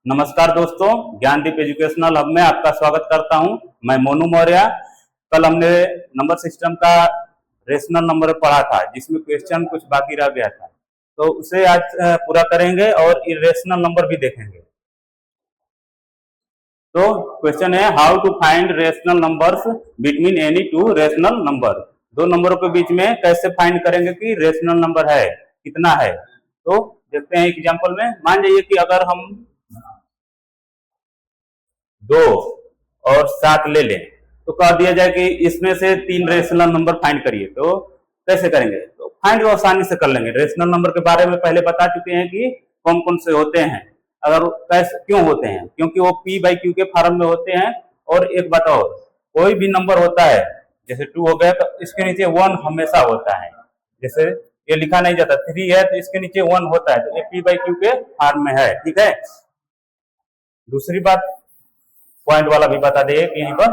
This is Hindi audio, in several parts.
नमस्कार दोस्तों, ज्ञानदीप एजुकेशनल हब में आपका स्वागत करता हूं। मैं मोनू मौर्य। कल हमने नंबर सिस्टम का रेशनल नंबर पढ़ा था, जिसमें क्वेश्चन कुछ बाकी रह गया था, तो उसे आज पूरा करेंगे और इरेशनल नंबर भी देखेंगे। तो क्वेश्चन है, how to find rational numbers between any two rational number. दो नंबरों के बीच में कैसे फाइंड करेंगे कि रेशनल नंबर है कितना है। तो देखते हैं एग्जांपल में। मान जाइए कि अगर हम 2 और 7 ले लें, तो कह दिया जाए कि इसमें से 3 रेशनल नंबर फाइंड करिए। तो कैसे करेंगे? तो फाइंड आसानी से कर लेंगे। रेशनल नंबर के बारे में पहले बता चुके हैं कि कौन कौन से होते हैं, अगर कैसे क्यों होते हैं, क्योंकि वो P/Q के फॉर्म में होते हैं। और एक बात और, कोई भी नंबर होता है, जैसे 2 हो गया तो इसके नीचे 1 हमेशा होता है। जैसे ये लिखा नहीं जाता, 3 है तो इसके नीचे 1 होता है, तो ये P/Q के फॉर्म में है। ठीक है। दूसरी बात, पॉइंट वाला भी बता दें कि यहीं पर।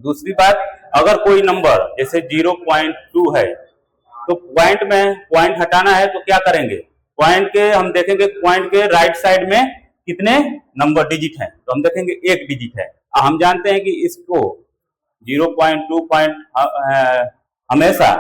दूसरी बात, अगर कोई नंबर जैसे 0.2 है, तो पॉइंट में पॉइंट हटाना है तो क्या करेंगे? पॉइंट के हम देखेंगे, पॉइंट के राइट साइड में कितने नंबर डिजिट हैं, तो हम देखेंगे 1 डिजिट है। हम जानते हैं कि इसको 0.2 हमेशा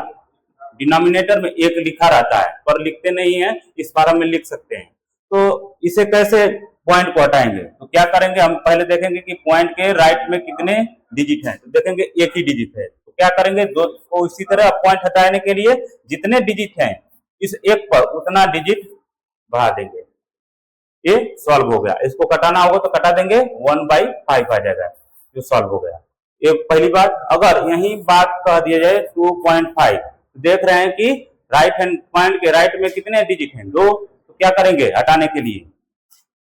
डिनोमिनेटर में 1 लिखा रहता है, पर लिखते नहीं है, इस फॉर्म में लिख सकते हैं। तो इसे कैसे पॉइंट को हटाएंगे? तो क्या करेंगे, हम पहले देखेंगे कि पॉइंट के राइट में कितने डिजिट हैं, तो देखेंगे 1 ही डिजिट है। तो क्या करेंगे, दो को इसी तरह पॉइंट हटाने के लिए जितने डिजिट हैं इस 1 पर उतना डिजिट बढ़ा देंगे। ये सॉल्व हो गया। इसको कटाना होगा तो कटा देंगे, 1/5 आ जाएगा, जो सॉल्व हो गया। ये पहली बात। अगर यही बात कह दिया जाए 2.5, तो देख रहे हैं कि राइट हैंड पॉइंट के राइट में कितने डिजिट हैं, 2। तो क्या करेंगे हटाने के लिए?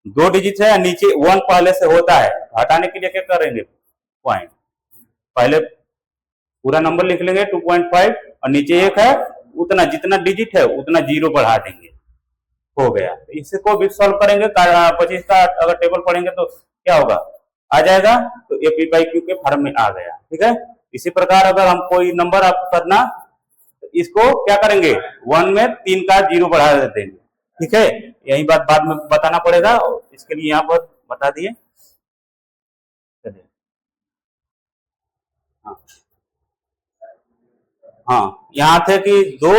2 डिजिट है, नीचे 1 पहले से होता है, हटाने के लिए क्या करेंगे? पॉइंट पहले पूरा नंबर लिख लेंगे 2.5, और नीचे 1 है, उतना जितना डिजिट है उतना 0 बढ़ा देंगे, हो गया। तो इसको भी सॉल्व करेंगे। 25 का अगर टेबल पढ़ेंगे तो क्या होगा, आ जाएगा। तो ये P/Q के फॉर्म में आ गया। ठीक है। इसी प्रकार अगर हम कोई नंबर आपको करना, तो इसको क्या करेंगे, 1 में 3 का 0 बढ़ा देंगे। ठीक है। यही बात बाद में बताना पड़ेगा, इसके लिए यहाँ पर बता दिए। चलिए, हाँ हाँ, यहाँ थे कि 2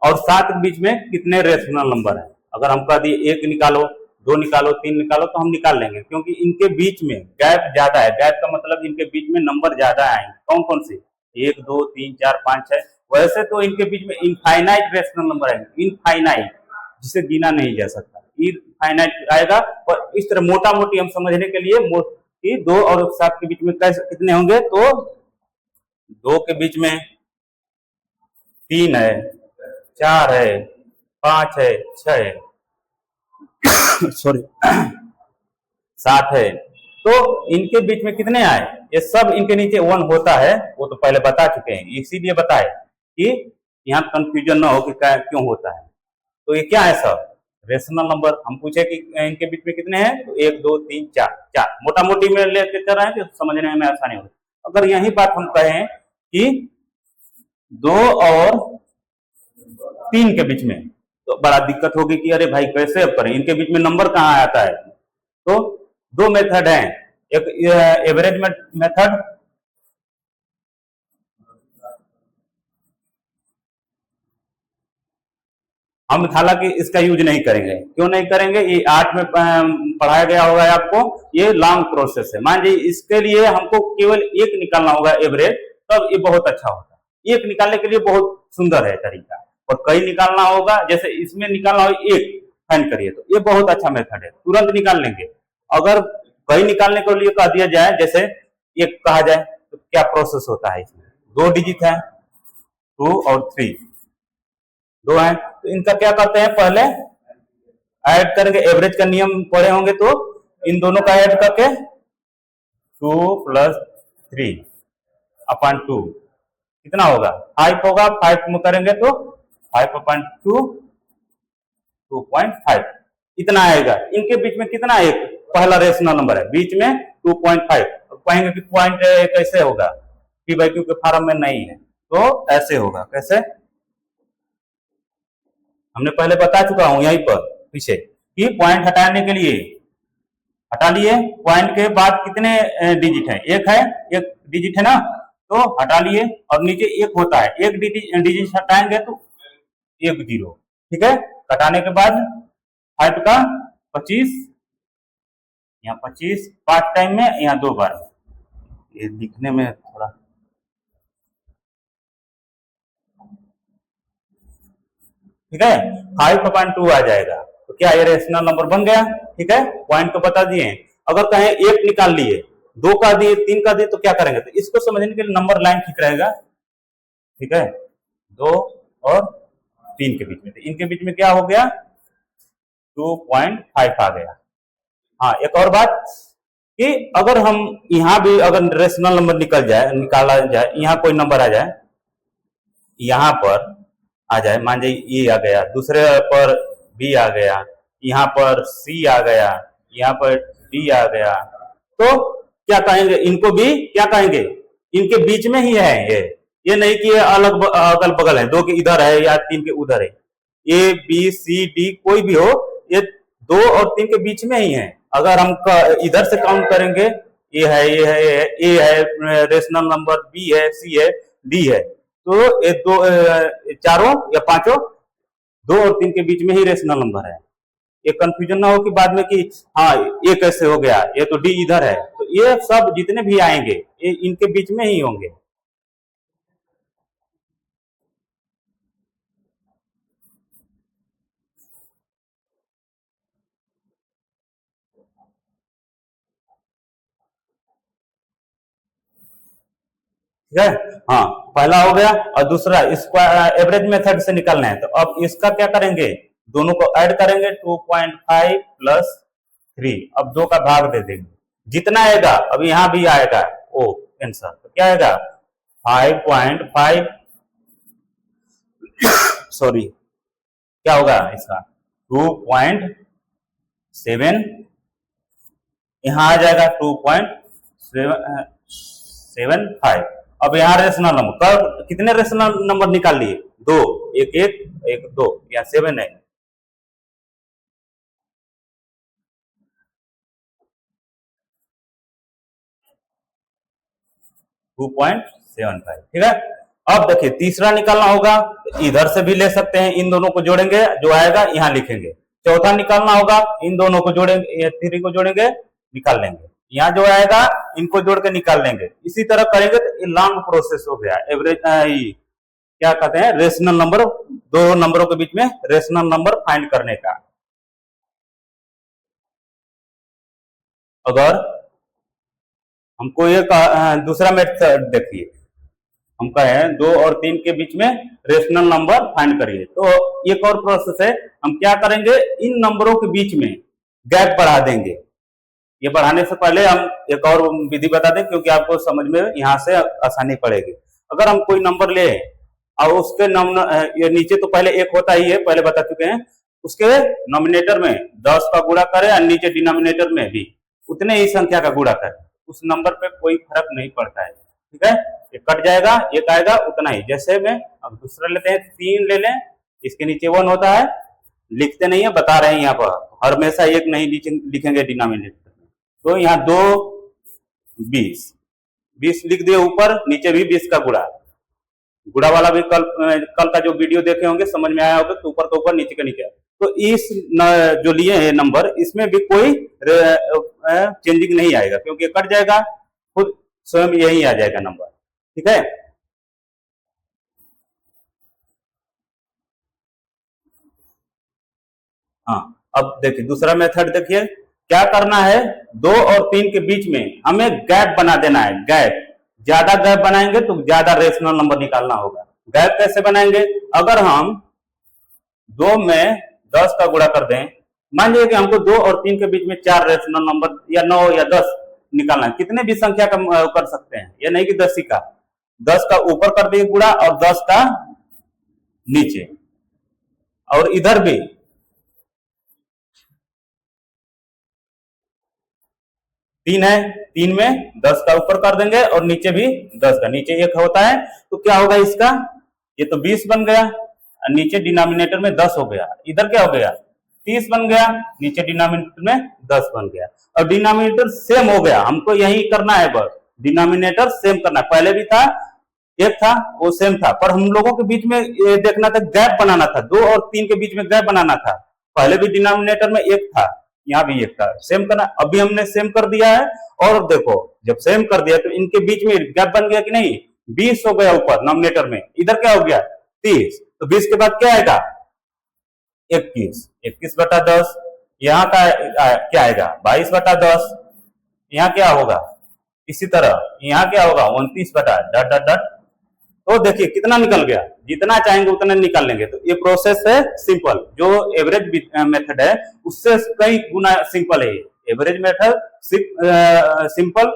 और 7 के बीच में कितने रेशनल नंबर है। अगर हम कह दिए 1 निकालो, 2 निकालो, 3 निकालो, तो हम निकाल लेंगे, क्योंकि इनके बीच में गैप ज्यादा है। गैप का मतलब इनके बीच में नंबर ज्यादा आएंगे। कौन कौन से? 1 2 3 4 5 6। वैसे तो इनके बीच में इनफाइनाइट रेशनल नंबर आएंगे, इनफाइनाइट, जिसे गिना नहीं जा सकता, इनफाइनाइट आएगा। और इस तरह मोटा मोटी हम समझने के लिए कि 2 और 7 के बीच में कैसे कितने होंगे, तो 2 के बीच में 3 है, 4 है, 5 है, 6 है, सॉरी 7 है। तो इनके बीच में कितने आए? ये सब इनके नीचे 1 होता है, वो तो पहले बता चुके हैं, इसीलिए बताए कि यहाँ कंफ्यूजन ना हो कि क्यों होता है। तो ये क्या है सब? Rational number. हम पूछे कि इनके बीच में कितने हैं, तो 1 2 3 4 4 मोटा मोटी में लेते चल रहे हैं, तो समझने में आसानी होगी। अगर यही बात हम कहें कि 2 और 3 के बीच में, तो बड़ा दिक्कत होगी कि अरे भाई कैसे अब करें, इनके बीच में नंबर कहाँ आता है। तो 2 मेथड हैं। एक एवरेज मेथड, हम हालांकि इसका यूज नहीं करेंगे। क्यों नहीं करेंगे? ये 8 में पढ़ाया गया होगा आपको, ये लॉन्ग प्रोसेस है। मान लीजिए इसके लिए हमको केवल 1 निकालना होगा एवरेज, तब ये बहुत अच्छा होता है। 1 निकालने के लिए बहुत सुंदर है तरीका। और कई निकालना होगा, जैसे इसमें निकालना हो 1 फाइंड करिए, तो ये बहुत अच्छा मेथड है, तुरंत निकाल लेंगे। अगर कई निकालने के लिए कह दिया जाए, जैसे 1 कहा जाए, तो क्या प्रोसेस होता है इसमें? 2 डिजिट है, 2 और 3, 2 है, तो इनका क्या करते हैं, पहले ऐड करेंगे। एवरेज का नियम पढ़े होंगे, तो इन दोनों का ऐड करके 2 + 3 अपॉन 2 कितना होगा? 5 होगा। 5 में करेंगे तो 5/2 2.5 इतना आएगा। इनके बीच में कितना? एक पहला रेशनल नंबर है, बीच में 2.5। कहेंगे कि पॉइंट कैसे होगा, P/Q के फॉर्म में नहीं है, तो ऐसे होगा। कैसे? हमने पहले बता चुका हूं यहीं पर पीछे कि पॉइंट हटाने के लिए हटा लिए। पॉइंट के बाद कितने डिजिट है? एक डिजिट है ना, तो हटा लिए। और नीचे एक होता है, एक डिजिट हटाएंगे तो एक जीरो। ठीक है, घटाने के बाद 5 का 25, यहाँ 25 5 टाइम में, यहाँ 2 बार। ये लिखने में थोड़ा, ठीक है, 5.2 आ जाएगा। तो क्या ये रेशनल नंबर बन गया? ठीक है, पॉइंट तो बता दिए। अगर कहें एक निकाल लिए, 2 का दिए, 3 का दिए, तो क्या करेंगे? तो इसको समझने के लिए नंबर लाइन ठीक रहेगा। ठीक है, 2 और 3 के बीच में, तो इनके बीच में क्या हो गया? 2.5 आ गया। हाँ, एक और बात कि अगर हम यहां भी अगर रेशनल नंबर निकाला जाए, यहाँ कोई नंबर आ जाए, यहां पर आ जाए, मान लीजिए ये आ गया, दूसरे पर बी आ गया, यहाँ पर सी आ गया, यहाँ पर डी आ गया, तो क्या कहेंगे? इनको भी क्या कहेंगे? इनके बीच में ही है ये नहीं कि ये अलग अगल बगल है, 2 के इधर है या 3 के उधर है। ए बी सी डी कोई भी हो, ये 2 और 3 के बीच में ही है। अगर हम इधर से काउंट करेंगे, ए है, ये है, ए है रेशनल नंबर, बी है, सी है, डी है, तो ये 2 चारों या पांचों 2 और 3 के बीच में ही रेशनल नंबर है। ये कंफ्यूजन ना हो कि बाद में कि हाँ ये कैसे हो गया, ये तो डी इधर है। तो ये सब जितने भी आएंगे ये इनके बीच में ही होंगे। ठीक है, हाँ, पहला हो गया। और दूसरा स्क्वायर एवरेज मेथड से निकालना है, तो अब इसका क्या करेंगे? दोनों को ऐड करेंगे, 2.5 प्लस 3। अब 2 का भाग दे देंगे, जितना आएगा अब यहां भी आएगा ओ आंसर। तो क्या आएगा? 5.5, सॉरी, क्या होगा इसका? 2.7, यहां आ जाएगा 2.75। अब यहाँ रेशनल नंबर कितने रेशनल नंबर निकाल लिए? 2, एक एक एक 2, या 7 है। Two point 7.5। ठीक है, अब देखिए तीसरा निकालना होगा, तो इधर से भी ले सकते हैं, इन दोनों को जोड़ेंगे, जो आएगा यहाँ लिखेंगे। चौथा निकालना होगा, इन दोनों को जोड़ेंगे, 3 को जोड़ेंगे, निकाल लेंगे। यहाँ जो आएगा इनको जोड़ के निकाल लेंगे। इसी तरह करेंगे तो ये लॉन्ग प्रोसेस हो गया। एवरेज क्या कहते हैं? रेशनल नंबर, 2 नंबरों के बीच में रेशनल नंबर फाइंड करने का। अगर हमको एक दूसरा मेथड देखिए, हम कहें 2 और 3 के बीच में रेशनल नंबर फाइंड करिए, तो एक और प्रोसेस है। हम क्या करेंगे? इन नंबरों के बीच में गैप बढ़ा देंगे। ये बढ़ाने से पहले हम एक और विधि बता दें, क्योंकि आपको समझ में यहां से आसानी पड़ेगी। अगर हम कोई नंबर ले और उसके ये नीचे तो पहले एक होता ही है, पहले बता चुके हैं, उसके नॉमिनेटर में 10 का गुणा करें और नीचे डिनोमिनेटर में भी उतने ही संख्या का गुणा करें, उस नंबर पे कोई फर्क नहीं पड़ता है। ठीक है, ये कट जाएगा, एक आएगा, उतना ही। जैसे में अब दूसरा लेते हैं, 3 ले लें, इसके नीचे 1 होता है, लिखते नहीं है, बता रहे हैं यहाँ पर हमेशा एक नहीं लिखेंगे डिनोमिनेटर में। तो यहाँ 2 20 लिख दिए ऊपर, नीचे भी 20 का गुणा। गुणा वाला भी कल का जो वीडियो देखे होंगे समझ में आया होगा, तो ऊपर नीचे का नीचे। तो इस जो लिए है नंबर, इसमें भी कोई चेंजिंग नहीं आएगा, क्योंकि कट जाएगा, खुद स्वयं यही आ जाएगा नंबर। ठीक है, हाँ, अब देखिए दूसरा मेथड देखिए, क्या करना है? 2 और 3 के बीच में हमें गैप बना देना है। गैप, ज्यादा गैप बनाएंगे तो ज्यादा रेशनल नंबर निकालना होगा। गैप कैसे बनाएंगे? अगर हम 2 में 10 का गुणा कर दें, मान लीजिए कि हमको 2 और 3 के बीच में 4 रेशनल नंबर या 9 या 10 निकालना है। कितने भी संख्या का कर सकते हैं, ये नहीं कि 10 ही का। 10 का ऊपर कर दिए गुणा और 10 का नीचे, और इधर भी 3 है, 3 में 10 का ऊपर कर देंगे और नीचे भी 10 का, नीचे 1 होता है, तो क्या होगा इसका? ये तो 20 बन गया, नीचे डिनोमिनेटर में 10 हो गया, इधर क्या हो गया? 30 बन गया, नीचे डिनोमिनेटर में 10 बन गया। और डिनोमिनेटर सेम हो गया, हमको यही करना है, बस डिनोमिनेटर सेम करना है। पहले भी था, एक था वो सेम था, पर हम लोगों के बीच में ये देखना था, गैप बनाना था, 2 और 3 के बीच में गैप बनाना था। पहले भी डिनोमिनेटर में 1 था, यहाँ भी 1 था, सेम करना। अभी हमने सेम कर दिया है, और देखो जब सेम कर दिया तो इनके बीच में गैप बन गया कि नहीं, 20 हो गया ऊपर नॉमिनेटर में, इधर क्या हो गया 30, तो 20 के बाद क्या आएगा 21, 21/10। यहाँ का क्या आएगा 22/10। यहाँ क्या होगा इसी तरह, यहाँ क्या होगा 29 बटा डट डट डट। तो देखिए कितना निकल गया, जितना चाहेंगे उतना निकाल लेंगे। तो ये प्रोसेस है सिंपल, जो एवरेज मेथड है उससे कई गुना सिंपल है। एवरेज मेथड सिंपल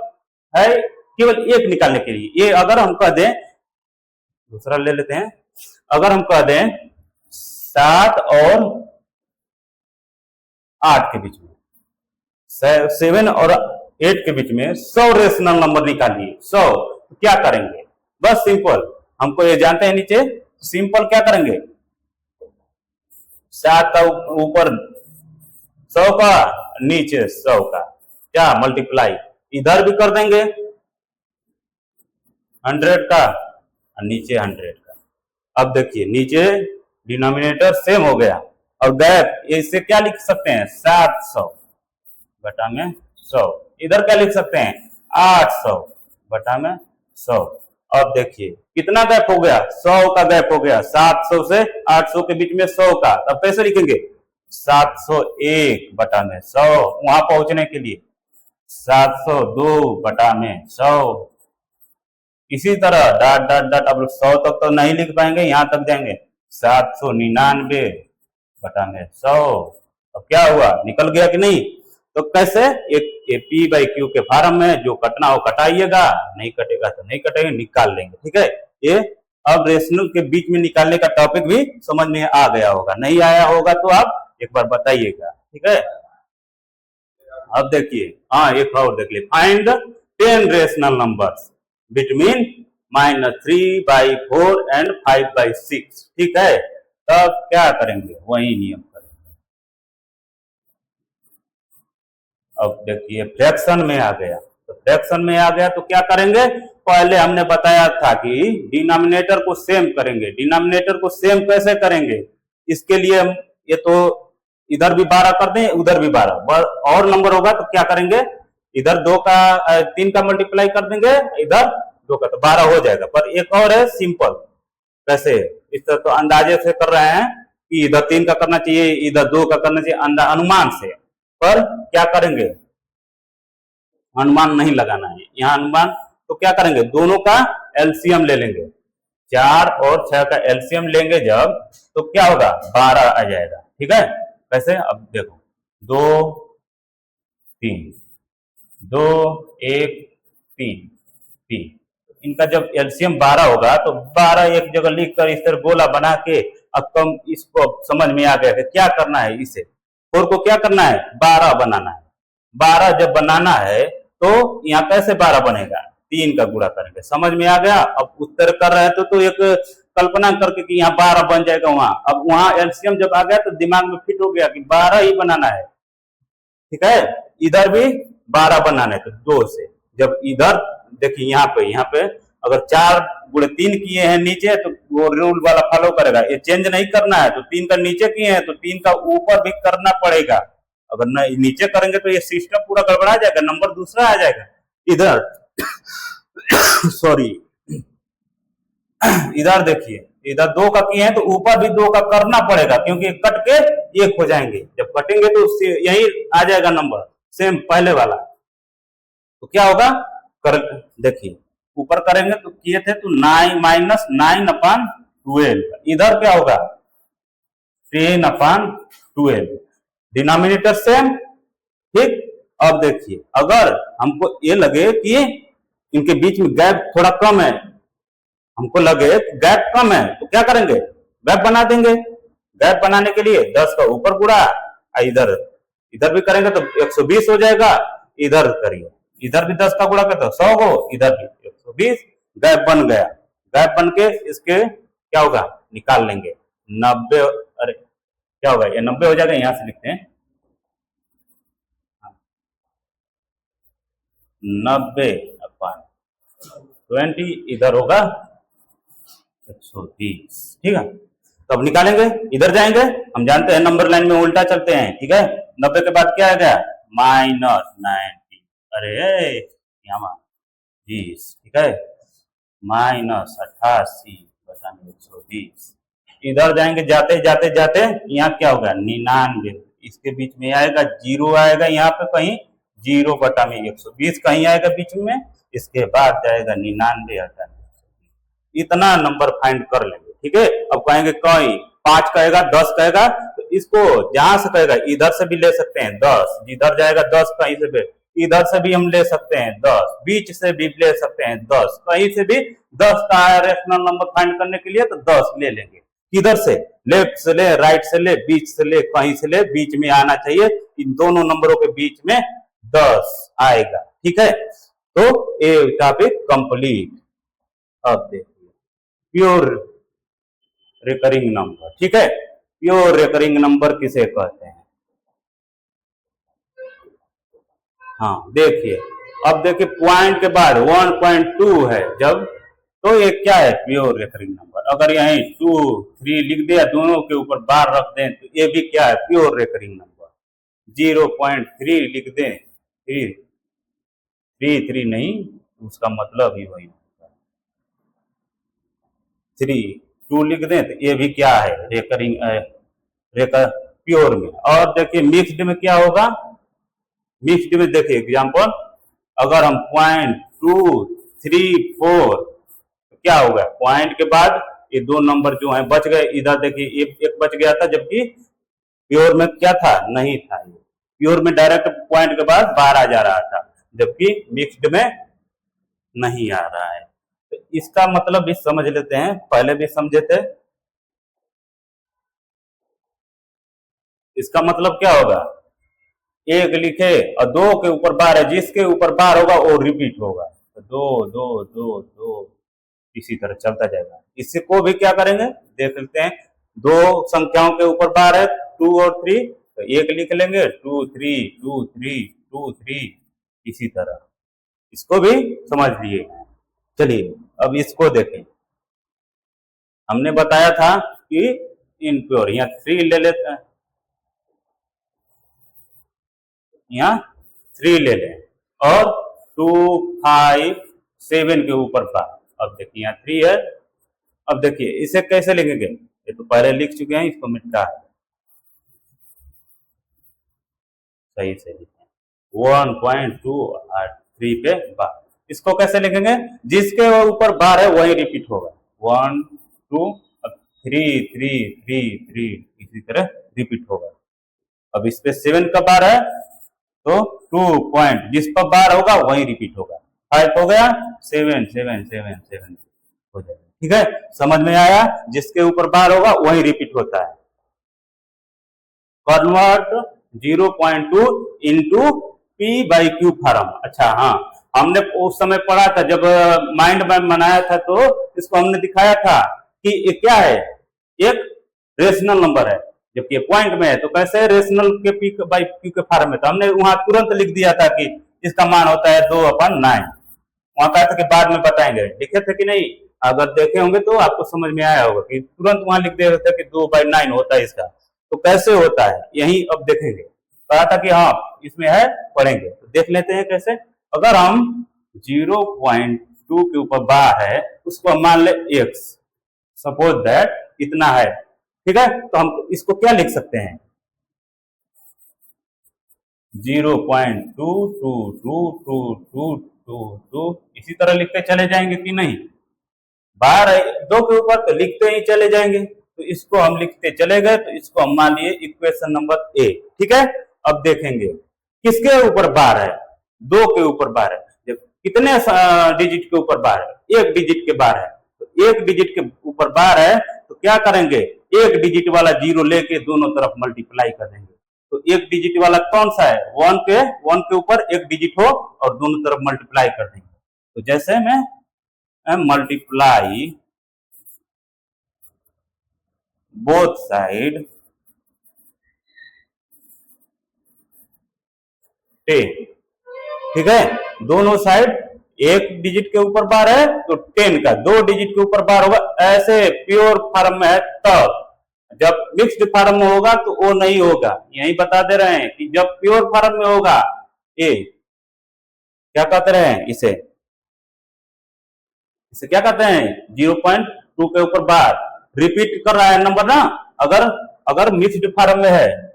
है केवल एक निकालने के लिए। ये अगर हम कह दें, दूसरा ले लेते हैं, अगर हम कह दें 7 और 8 के बीच में, 7 और 8 के बीच में 100 रेशनल नंबर निकालिए, 100। तो क्या करेंगे, बस सिंपल, हमको ये जानते हैं नीचे, सिंपल क्या करेंगे 7 का ऊपर 100 का, नीचे 100 का, क्या मल्टीप्लाई इधर भी कर देंगे 100 का और नीचे 100 का। अब देखिए नीचे डिनोमिनेटर सेम हो गया, और गैप इससे क्या लिख सकते हैं 700 बटा में 100। इधर क्या लिख सकते हैं 800 बटा में 100। अब देखिए कितना गैप हो गया, 100 का गैप हो गया, 700 से 800 के बीच में 100 का। तब कैसे लिखेंगे 701 बटा में 100, वहां पहुंचने के लिए 702 बटा में 100। इसी तरह डॉट डॉट डॉट, अब 100 तक तो नहीं लिख पाएंगे, यहां तक जाएंगे 799 बटा में 100। अब क्या हुआ, निकल गया कि नहीं। तो कैसे, एक P बाई Q के फार्म में जो कटना हो कटाइएगा, नहीं कटेगा तो नहीं कटेगा, निकाल लेंगे, ठीक है। ये अब रेशनल के बीच में निकालने का टॉपिक भी समझ में आ गया होगा, नहीं आया होगा तो आप एक बार बताइएगा, ठीक है। अब देखिए, हाँ एक और देख लीजिए, find 10 rational numbers between -3/4 and 5/6, ठीक है। तब क्या करेंगे, वही नियम करेंगे। अब देखिए फ्रैक्शन में आ गया, तो फ्रैक्शन में आ गया तो क्या करेंगे, पहले हमने बताया था कि डिनोमिनेटर को सेम करेंगे। डिनोमिनेटर को सेम कैसे करेंगे, इसके लिए ये तो इधर भी 12 कर दें, उधर भी 12 और नंबर होगा तो क्या करेंगे, इधर 3 का मल्टीप्लाई कर देंगे, इधर 2 का, तो 12 हो जाएगा। पर एक और है सिंपल, कैसे, इस तरह तो अंदाजे से कर रहे हैं कि इधर 3 का करना चाहिए, इधर 2 का करना चाहिए, अनुमान से। पर क्या करेंगे, अनुमान नहीं लगाना है यहाँ अनुमान। तो क्या करेंगे, दोनों का एलसीएम ले लेंगे, 4 और 6 का एलसीएम लेंगे जब, तो क्या होगा 12 आ जाएगा, ठीक है। कैसे, अब देखो 2 3 2 1 3 3, इनका जब एलसीएम 12 होगा तो 12 एक जगह लिख कर इस तरह गोला बना के, अब कम इसको समझ में आ गया कि क्या करना है, इसे 4 को क्या करना है 12 बनाना है। 12 जब बनाना है तो यहाँ कैसे 12 बनेगा, 3 का गुणा करेंगे, समझ में आ गया। अब उत्तर कर रहे हैं तो एक कल्पना करके कि यहाँ 12 बन जाएगा वहां। अब वहां एलसीएम जब आ गया तो दिमाग में फिट हो गया कि 12 ही बनाना है, ठीक है। इधर भी 12 बनाना है तो 2 से, जब इधर देखिए यहाँ पे अगर 4 गुणे 3 किए हैं नीचे तो वो रूल वाला फॉलो करेगा, ये चेंज नहीं करना है। तो 3 का नीचे किए हैं तो 3 का ऊपर भी करना पड़ेगा, अगर नीचे करेंगे तो ये सिस्टम पूरा गड़बड़ा जाएगा, नंबर दूसरा आ जाएगा। इधर सॉरी इधर देखिए, इधर 2 का किए हैं तो ऊपर भी 2 का करना पड़ेगा, क्योंकि कट के 1 हो जाएंगे, जब कटेंगे तो यही आ जाएगा नंबर सेम पहले वाला। तो क्या होगा, देखिए ऊपर करेंगे तो किए थे तो 9-9/12, इधर क्या होगा 10/12, डिनोमिनेटर सेम, ठीक। अब देखिए अगर हमको ये लगे कि इनके बीच में गैप थोड़ा कम है, हमको लगे गैप कम है, तो क्या करेंगे गैप बना देंगे। गैप बनाने के लिए 10 का ऊपर गुणा, इधर भी करेंगे तो 120 हो जाएगा। इधर करिए, इधर भी 10 का गुणा करते 100 हो, इधर भी 120, गैप बन गया। गैप बन के इसके क्या होगा निकाल लेंगे 90, अरे क्या होगा, ये 90 हो जाएगा, यहां से लिखते हैं 90/20, इधर होगा 120। ठीक है, तो अब निकालेंगे, इधर जाएंगे, हम जानते हैं नंबर लाइन में उल्टा चलते हैं। ठीक है, 90 के बाद क्या आएगा, -90। अरे यहाँ 20, ठीक है, -88/120। इधर जाएंगे, जाते जाते जाते यहाँ क्या होगा, 99। इसके बीच में आएगा जीरो, आएगा यहाँ पे कहीं 0/120 कहीं आएगा बीच में, इसके बाद जाएगा 99। इतना नंबर फाइंड कर लेंगे। ठीक है, अब कहेंगे कहीं 5 कहेगा, 10 कहेगा, तो इसको जहां से कहेगा इधर से भी ले सकते हैं 10, जिधर जाएगा 10 कहीं से भी, इधर से भी हम ले सकते हैं 10, बीच से भी ले सकते हैं 10, कहीं से भी 10 का रेशनल नंबर फाइंड करने के लिए तो 10 ले लेंगे। किधर से, लेफ्ट से ले, राइट से ले, बीच से ले, कहीं से ले, बीच में आना चाहिए, इन दोनों नंबरों के बीच में 10 आएगा। ठीक है, तो ये टॉपिक कंप्लीट। अब देखिए प्योर रिकरिंग नंबर। ठीक है, प्योर रिकरिंग नंबर किसे कहते हैं। हाँ देखिए, अब देखिए पॉइंट के बाद 1.2 है जब, तो ये क्या है, प्योर रिकरिंग नंबर। अगर यहीं 2 3 लिख दिया, दोनों के ऊपर बार रख दें, तो ये भी क्या है, प्योर रिकरिंग नंबर। 0.3 लिख दें, 3 नहीं, उसका मतलब ही वही, 2 लिख दें, तो ये भी क्या है, रिकरिंग प्योर में। और देखिए मिक्स्ड में क्या होगा, मिक्स्ड में देखिए एग्जांपल, अगर हम 0.234, तो क्या होगा, पॉइंट के बाद ये दो नंबर जो है बच गए, इधर देखिए एक बच गया था, जबकि प्योर में क्या था, नहीं था। ये प्योर में डायरेक्ट पॉइंट के बाद 12 जा रहा था, जबकि मिक्स्ड में नहीं आ रहा है। तो इसका मतलब भी समझ लेते हैं, पहले भी समझे थे। इसका मतलब क्या होगा, एक लिखे और 2 के ऊपर बार है, जिसके ऊपर बार होगा वो रिपीट होगा, तो 2 2 2 2 इसी तरह चलता जाएगा। इससे को भी क्या करेंगे, देख लेते हैं, 2 संख्याओं के ऊपर बार है 2 और 3, तो एक लिख लेंगे 2 3 2 3 2 3, इसी तरह इसको भी समझ लिए। चलिए अब इसको देखें, हमने बताया था कि इनप्योर, यहाँ 3 ले लेते हैं, यहाँ 3 ले लें, और 2 5 7 के ऊपर बार। अब देखिए यहाँ 3 है, अब देखिए इसे कैसे लिखेंगे, ये तो पहले लिख चुके हैं, इसको मिटा है, सही से लिखें 1.2 और 3 पे बार। इसको कैसे लिखेंगे, जिसके ऊपर बार है वही रिपीट होगा, 1 2 3 3 3 3, इसी तरह रिपीट होगा। अब इस पे 7 का बार है, तो 2 पॉइंट जिस पर बार होगा वही रिपीट होगा, 5 हो गया, 7 7 7 7 हो जाएगा। ठीक है, समझ में आया, जिसके ऊपर बार होगा वही रिपीट होता है। Convert 0.2 into P/Q form. अच्छा हाँ, हमने उस समय पढ़ा था जब माइंड मैप बनाया था, तो इसको हमने दिखाया था कि ये क्या है, एक रेशनल नंबर है, जबकि ये पॉइंट में है, तो कैसे रेशनल के P/Q के फॉर्म में, तो हमने वहां तुरंत लिख दिया था कि इसका मान होता है 2/9। वहां कहा था कि बाद में बताएंगे, लिखे थे कि नहीं, अगर देखे होंगे तो आपको समझ में आया होगा कि तुरंत वहां लिख दिया था कि 2/9 होता है इसका। तो कैसे होता है, यही अब देखेंगे, कहा था कि हाँ इसमें है, पढ़ेंगे, तो देख लेते हैं कैसे। अगर हम 0.2 के ऊपर बार है, उसको हम मान ले x, सपोज दैट इतना है, ठीक है, तो हम इसको क्या लिख सकते हैं, 0.2222222, इसी तरह लिखते चले जाएंगे कि नहीं, बार है 2 के ऊपर तो लिखते ही चले जाएंगे, तो इसको हम लिखते चले गए, तो इसको हम मान लिए इक्वेशन नंबर ए। ठीक है, अब देखेंगे किसके ऊपर बार है, 2 के ऊपर बार है, जब कितने डिजिट के ऊपर बार है, 1 डिजिट के बार है, तो 1 डिजिट के ऊपर बार है, तो क्या करेंगे, 1 डिजिट वाला 0 लेके दोनों तरफ मल्टीप्लाई कर देंगे। तो 1 डिजिट वाला कौन सा है, 1 के ऊपर 1 डिजिट हो और दोनों तरफ मल्टीप्लाई कर देंगे। तो जैसे मैं multiply both side 10। ठीक है, दोनों साइड एक डिजिट के ऊपर बार है तो 10 का 2 डिजिट के ऊपर बार होगा। ऐसे प्योर फॉर्म में है तब, जब मिक्स्ड फॉर्म में होगा तो वो नहीं होगा। यही बता दे रहे हैं कि जब प्योर फॉर्म में होगा ये क्या कहते रहे हैं, इसे क्या कहते हैं, 0.2 के ऊपर बार रिपीट कर रहा है नंबर ना। अगर मिक्स्ड फॉर्म में है,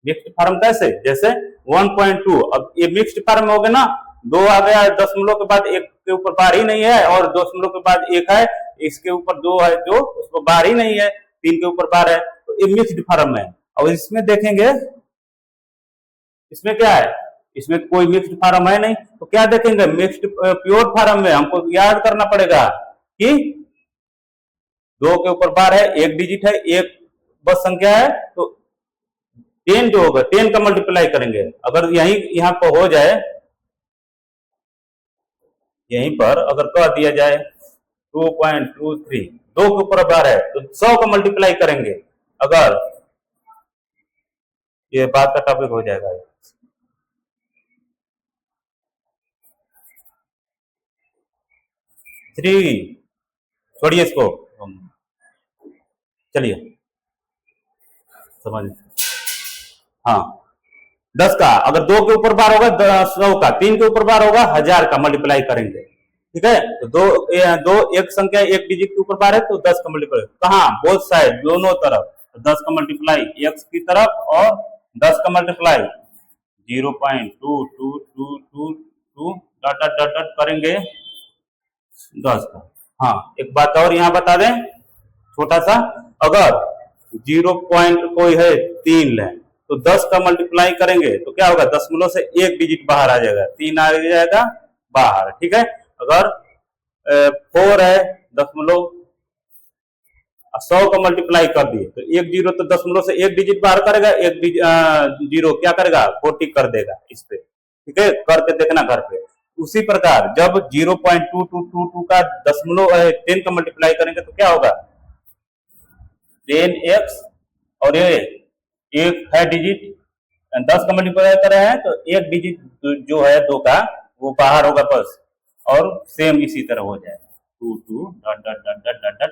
मिक्स्ड फॉर्म कैसे, जैसे 1.2, अब ये मिक्स्ड फॉर्म में हो गया ना, 2 आ गया, दशमलव के बाद 1 के ऊपर बार ही नहीं है, और दशमलव के बाद 1 है, इसके ऊपर 2 है जो उसको बार ही नहीं है, 3 के ऊपर बार है, तो ये मिक्स्ड फॉर्म है। और इसमें देखेंगे, इसमें क्या है, इसमें कोई मिक्स्ड फॉर्म है नहीं, तो क्या देखेंगे, मिक्स्ड प्योर फॉर्म में हमको याद करना पड़ेगा कि 2 के ऊपर बार है, 1 डिजिट है, एक बस संख्या है, तो 10 जो होगा 10 का मल्टीप्लाई करेंगे। अगर यहां पर हो जाए, यहीं पर अगर कह दिया जाए 2.23, 2 के ऊपर बार है तो 100 का मल्टीप्लाई करेंगे। अगर ये बात का टॉपिक हो जाएगा, 3, छोड़िए इसको, चलिए समझ, हाँ 10 का, अगर 2 के ऊपर बार होगा 100 का, 3 के ऊपर बार होगा 1000 का मल्टीप्लाई करेंगे। ठीक है, तो दो एक संख्या एक डिजिट के ऊपर बार है तो 10 का मल्टीप्लाई कहाँ, बोथ साइड दोनों तरफ, तो 10 का मल्टीप्लाई x की तरफ और 10 का multiply 0.2222 dot dot dot dot करेंगे 10 का। हाँ, एक बात और यहाँ बता दें छोटा सा, अगर 0 पॉइंट कोई है 3 है तो 10 का मल्टीप्लाई करेंगे तो क्या होगा, दशमलव से 1 डिजिट बाहर आ जाएगा, 3 आ जाएगा बाहर। ठीक है, अगर 4 है दशमलव 100 का मल्टीप्लाई कर दिए तो 1 जीरो तो दशमलव से 1 डिजिट बाहर करेगा, 1 जीरो क्या करेगा 40 कर देगा इस पे। ठीक है, करके देखना घर पे। उसी प्रकार जब 0.2222 का दशमलव 10 का मल्टीप्लाई करेंगे तो क्या होगा, 10x, और ये एक है डिजिट 10 का मल्टीप्लाई कर रहे हैं तो 1 डिजिट जो है 2 का वो बाहर होगा बस, और सेम इसी तरह हो जाएगा 22 dot dot dot dot dot dot,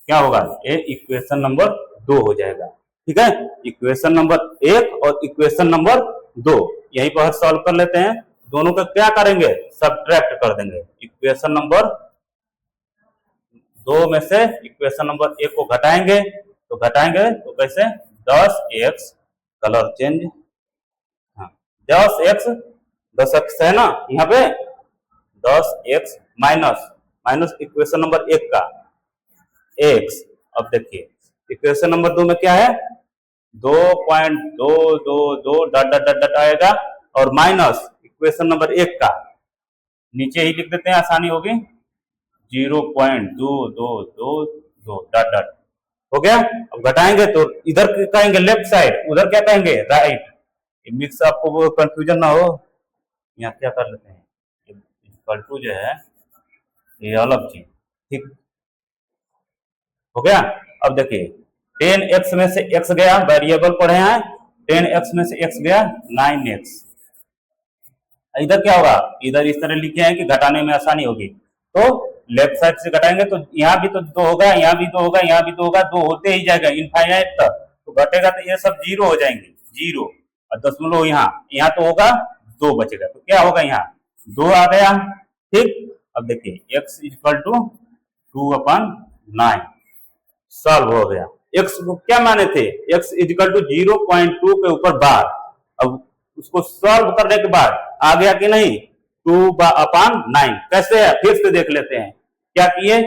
क्या होगा, ये इक्वेशन नंबर 2 हो जाएगा। ठीक है, इक्वेशन नंबर 1 और इक्वेशन नंबर 2 यहीं पर सॉल्व कर लेते हैं। दोनों का क्या करेंगे, सब्ट्रैक्ट कर देंगे। इक्वेशन नंबर 2 में से इक्वेशन नंबर 1 को घटाएंगे तो कैसे, 10x, कलर चेंज, हाँ 10x है ना यहाँ पे, 10x माइनस इक्वेशन नंबर 1 का x। अब देखिए इक्वेशन नंबर 2 में क्या है, 2.222 डॉट डॉट डॉट डॉट आएगा, और माइनस इक्वेशन नंबर 1 का नीचे ही लिख देते हैं, आसानी होगी, 0.2222 डॉट डॉट हो गया। अब घटाएंगे तो इधर कहेंगे लेफ्ट साइड, उधर क्या कहेंगे राइट। मिक्स आपको कंफ्यूजन ना हो, यहाँ क्या कर लेते हैं, इक्वल टू जो है ये अलग चीज। ठीक हो गया। अब देखिए 10x में से x गया, वेरिएबल पढ़े हैं, 10x में से x गया 9x। इधर क्या होगा, इधर इस तरह लिखे हैं कि घटाने में आसानी होगी, तो लेफ्ट साइड से घटाएंगे तो यहाँ भी तो 2 होगा, यहाँ भी 2 होगा, यहाँ भी 2 होगा, 2 होते ही जाएगा इनफाइनाइट तक, तो घटेगा तो ये सब 0 हो जाएंगे, 0, और दशमलव यहाँ तो होगा 2 बचेगा, तो क्या होगा, यहाँ 2 आ गया। ठीक, अब देखिए x इक्वल टू 2/9 सॉल्व हो गया। x को क्या माने थे, x इक्वल टू 0.2 के ऊपर बार। अब उसको सॉल्व करने के बाद आ गया कि नहीं, 2/9 कैसे है, फिर से देख लेते हैं। क्या किए,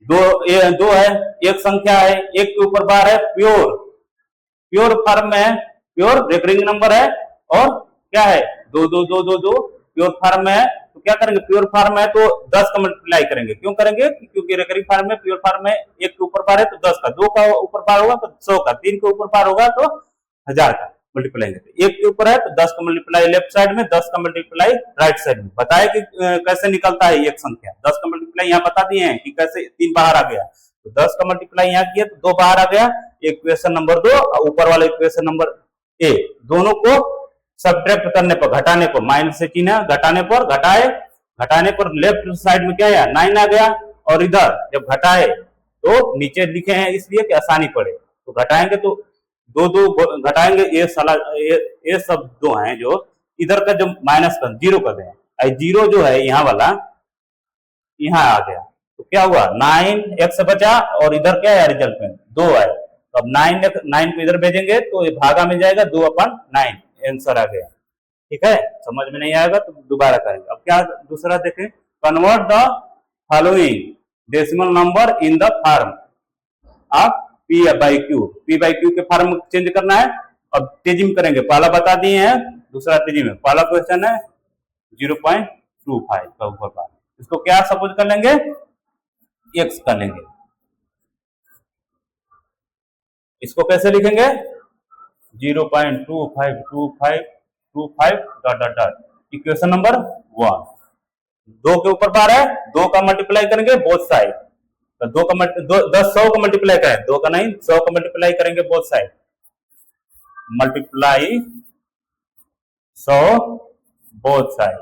2 है, एक संख्या है, एक के ऊपर बार है, प्योर फॉर्म में है, प्योर रेकरिंग नंबर है, और क्या है 2 प्योर फॉर्म में है, तो क्या करेंगे, प्योर फॉर्म है तो 10 का मल्टीप्लाई करेंगे। क्यों करेंगे, क्योंकि रेकरिंग फॉर्म में, प्योर फॉर्म में एक के ऊपर बार है तो 10 का, 2 का ऊपर बार होगा तो 100 का, 3 के ऊपर बार होगा तो 1000 का मल्टीप्लाई। एक के ऊपर है तो 10 का मल्टीप्लाई लेफ्ट साइड में, 10 का मल्टीप्लाई राइट साइड में। बताया कि कैसे निकलता है एक संख्या, 10 का मल्टीप्लाई यहाँ बता दिए हैं कि कैसे 3 बाहर आ गया, तो 10 का मल्टीप्लाई यहाँ किया तो 2 बाहर आ गया, इक्वेशन नंबर 2, ऊपर वाला इक्वेशन नंबर ए, दोनों को सब्ट्रैक्ट करने पर, घटाने पर, माइनस से चिन्ह है, घटाने पर, घटाने पर लेफ्ट साइड में क्या है 9 आ गया, और इधर जब घटाए तो नीचे लिखे हैं इसलिए कि आसानी पड़े, तो घटाएंगे तो दो दो घटाएंगे, ये सब दो हैं जो इधर का जो माइनस कर जीरो कर दें, जीरो जो है यहाँ वाला यहाँ आ गया, तो क्या हुआ 9x बचा, और इधर क्या है रिजल्ट में 2 है, तो अब 9 को इधर भेजेंगे तो ये भागा में जाएगा 2/9, आंसर आ गया। ठीक है, समझ में नहीं आएगा तो दोबारा करेंगे। अब क्या दूसरा देखें, convert the following decimal number in the form of P/Q के फॉर्म चेंज करना है। अब तेजी में करेंगे, पहला बता दिए हैं, दूसरा तेजी में। पहला क्वेश्चन है 0.25 का ऊपर पार, इसको क्या सपोज कर लेंगे, x कर लेंगे। इसको कैसे लिखेंगे 0.2525 dot dot dot, equation number 1। 2 के ऊपर बार है, 2 का मल्टीप्लाई करेंगे बोथ साइड, तो 2 का 100 का मल्टीप्लाई करें, 2 का नहीं 100 का मल्टीप्लाई करेंगे both side, multiply 100 both side.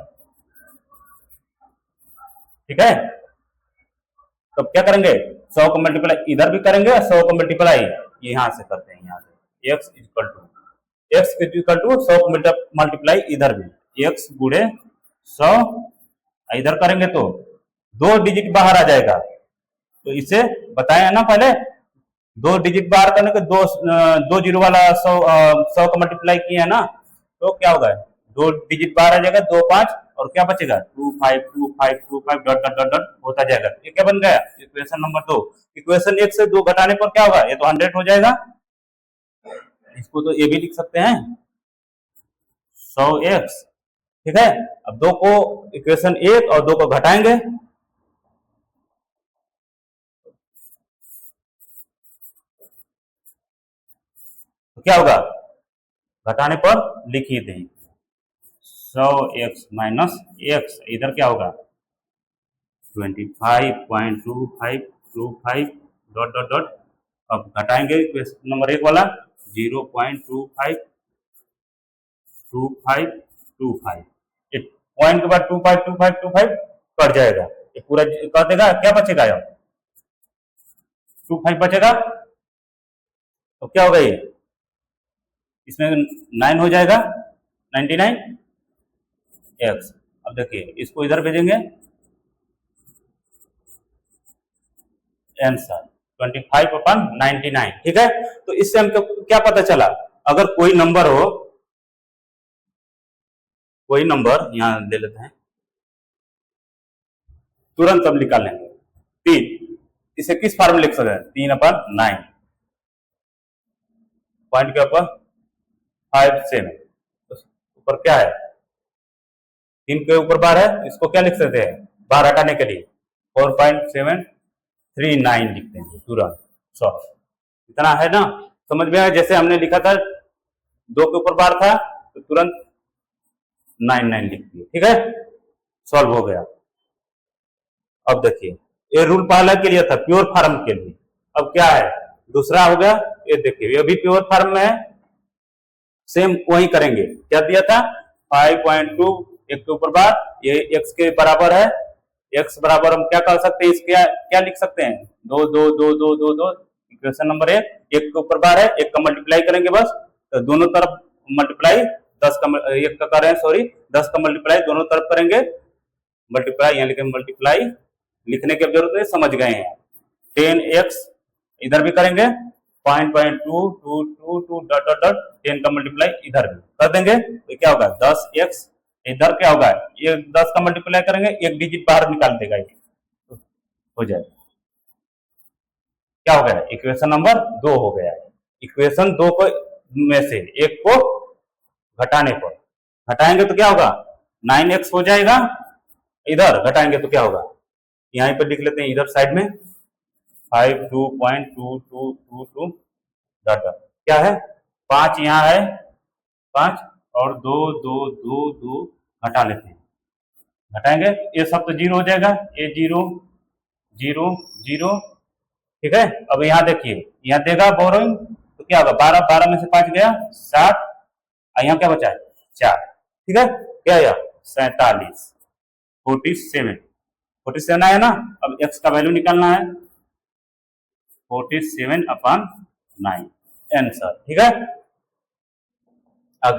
ठीक है, तो क्या करेंगे 100 को मल्टीप्लाई इधर भी करेंगे, 100 को मल्टीप्लाई यहां से करते हैं, यहां से x इक्वल टू 100 को मल्टीप्लाई इधर भी x गुणे 100, इधर करेंगे तो 2 डिजिट बाहर आ जाएगा, तो इसे बताया ना पहले, 2 डिजिट बाहर करने के 2 जीरो वाला 100 का मल्टीप्लाई किया है ना, तो क्या होगा 2 डिजिट बाहर आ जाएगा, 2 5, और क्या बचेगा 252525 डॉट डॉट डॉट डॉट होता जाएगा। ये क्या बन गया इक्वेशन नंबर 2। इक्वेशन 1 से 2 घटाने पर क्या होगा, ये तो 100 हो जाएगा, इसको तो ये भी लिख सकते हैं 100x। ठीक है, अब 2 को इक्वेशन 1 और 2 को घटाएंगे, तो क्या होगा, घटाने पर लिख ही दें 100x माइनस x, इधर क्या होगा 25.2525 डॉट डॉट डॉट। अब घटाएंगे क्वेश्चन नंबर 1 वाला 0.252525, पॉइंट के बाद 252525 कट जाएगा, ये पूरा कर देगा, क्या बचेगा यार 25 बचेगा, तो क्या होगा ये इसमें 9 हो जाएगा 99x। अब देखिए इसको इधर भेजेंगे, आंसर 25/99। ठीक है, तो इससे हमको क्या पता चला, अगर कोई नंबर हो, कोई नंबर यहां ले लेते हैं, तुरंत अब निकाल लेंगे 3, इसे किस फॉर्म में लिख सकते हैं 3/9, पॉइंट के ऊपर 5 7, ऊपर क्या है 3 के ऊपर बार है, इसको क्या लिख सकते हैं बार हटाने के लिए 4.739 लिखते हैं तुरंत 100। इतना है ना, समझ में आया। जैसे हमने लिखा था 2 के ऊपर बार था तो तुरंत 99 लिख दिए। ठीक है, सॉल्व हो गया। अब देखिए ये रूल पहला के लिए था प्योर फॉर्म के लिए, अब क्या है दूसरा हो गया, ये देखिए ये भी प्योर फॉर्म में है, सेम वही करेंगे। क्या दिया था 5.2 एक के ऊपर बार, ये x के बराबर है, x बराबर हम क्या कर सकते हैं, इसके क्या लिख सकते हैं 2 2 2 2 2 2, इक्वेशन नंबर 1 के ऊपर बार है, 1 का मल्टीप्लाई करेंगे बस, तो दोनों तरफ मल्टीप्लाई 10 का 1 का करें सॉरी 10 का मल्टीप्लाई दोनों तरफ करेंगे, मल्टीप्लाई यहाँ लिखेंगे, मल्टीप्लाई लिखने की जरूरत नहीं, समझ गए हैं। 10x इधर भी करेंगे, 0.2222 डॉट डॉट डॉट 10 का मल्टीप्लाई इधर भी कर देंगे, तो क्या होगा 10x, इधर क्या होगा ये 10 का मल्टीप्लाई करेंगे, एक डिजिट बाहर निकाल देगा, ये हो जाए क्या हो गया इक्वेशन नंबर 2 हो गया। इक्वेशन 2 को में से एक को घटाने पर, घटाएंगे तो क्या होगा 9x हो जाएगा, इधर घटाएंगे तो क्या होगा यहीं पर लिख लेते हैं इधर साइड में 52.2222 डॉट डॉट क्या है 5 यहाँ है 5 और 2 2 2 2 घटा लेते हैं, घटाएंगे ये सब तो 0 हो जाएगा, ये 0 0 0। ठीक है, अब यहाँ देखिए यहाँ देगा बोरोइंग तो क्या होगा 12 12 में से 5 गया 60 और यहाँ क्या बचा है 4, ठीक है, क्या आया 47, 47 आया ना। अब x का वैल्यू निकालना है 47/9 आंसर, ठीक है। अब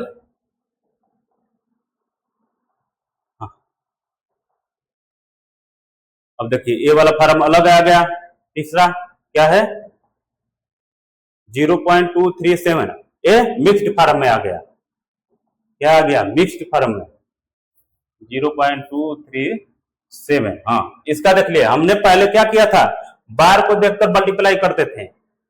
हाँ, अब देखिए ये वाला फार्म अलग आ गया, तीसरा क्या है 0.237, ये मिक्स्ड फार्म में आ गया, क्या आ गया मिक्स्ड फार्म में 0.237। हाँ, इसका देख लिया हमने पहले क्या किया था, बार को देखकर मल्टीप्लाई करते थे,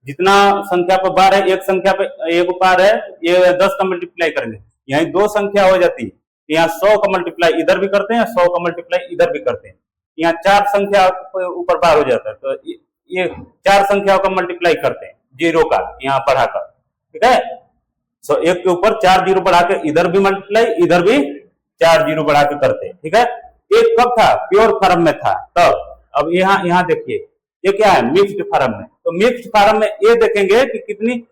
जितना संख्या पर बार है, एक संख्या पे एक बार है, ये 10 का मल्टीप्लाई करेंगे, यही दो संख्या हो जाती है, यहाँ 100 का मल्टीप्लाई इधर भी करते हैं, 100 का मल्टीप्लाई इधर भी करते हैं, यहाँ 4 संख्या ऊपर बार हो जाता है, तो ये 4 संख्याओं का मल्टीप्लाई करते हैं, जीरो का यहाँ बढ़ाकर, ठीक है। सो एक के ऊपर 4 जीरो बढ़ा के इधर भी मल्टीप्लाई, इधर भी 4 जीरो बढ़ा के करते हैं, ठीक है। एक कब था प्योर फॉर्म में था तब, अब यहाँ देखिए ये क्या है मिक्स्ड फॉर्म में, तो मिक्स्ड फॉर्म में ये देखेंगे कि कितनी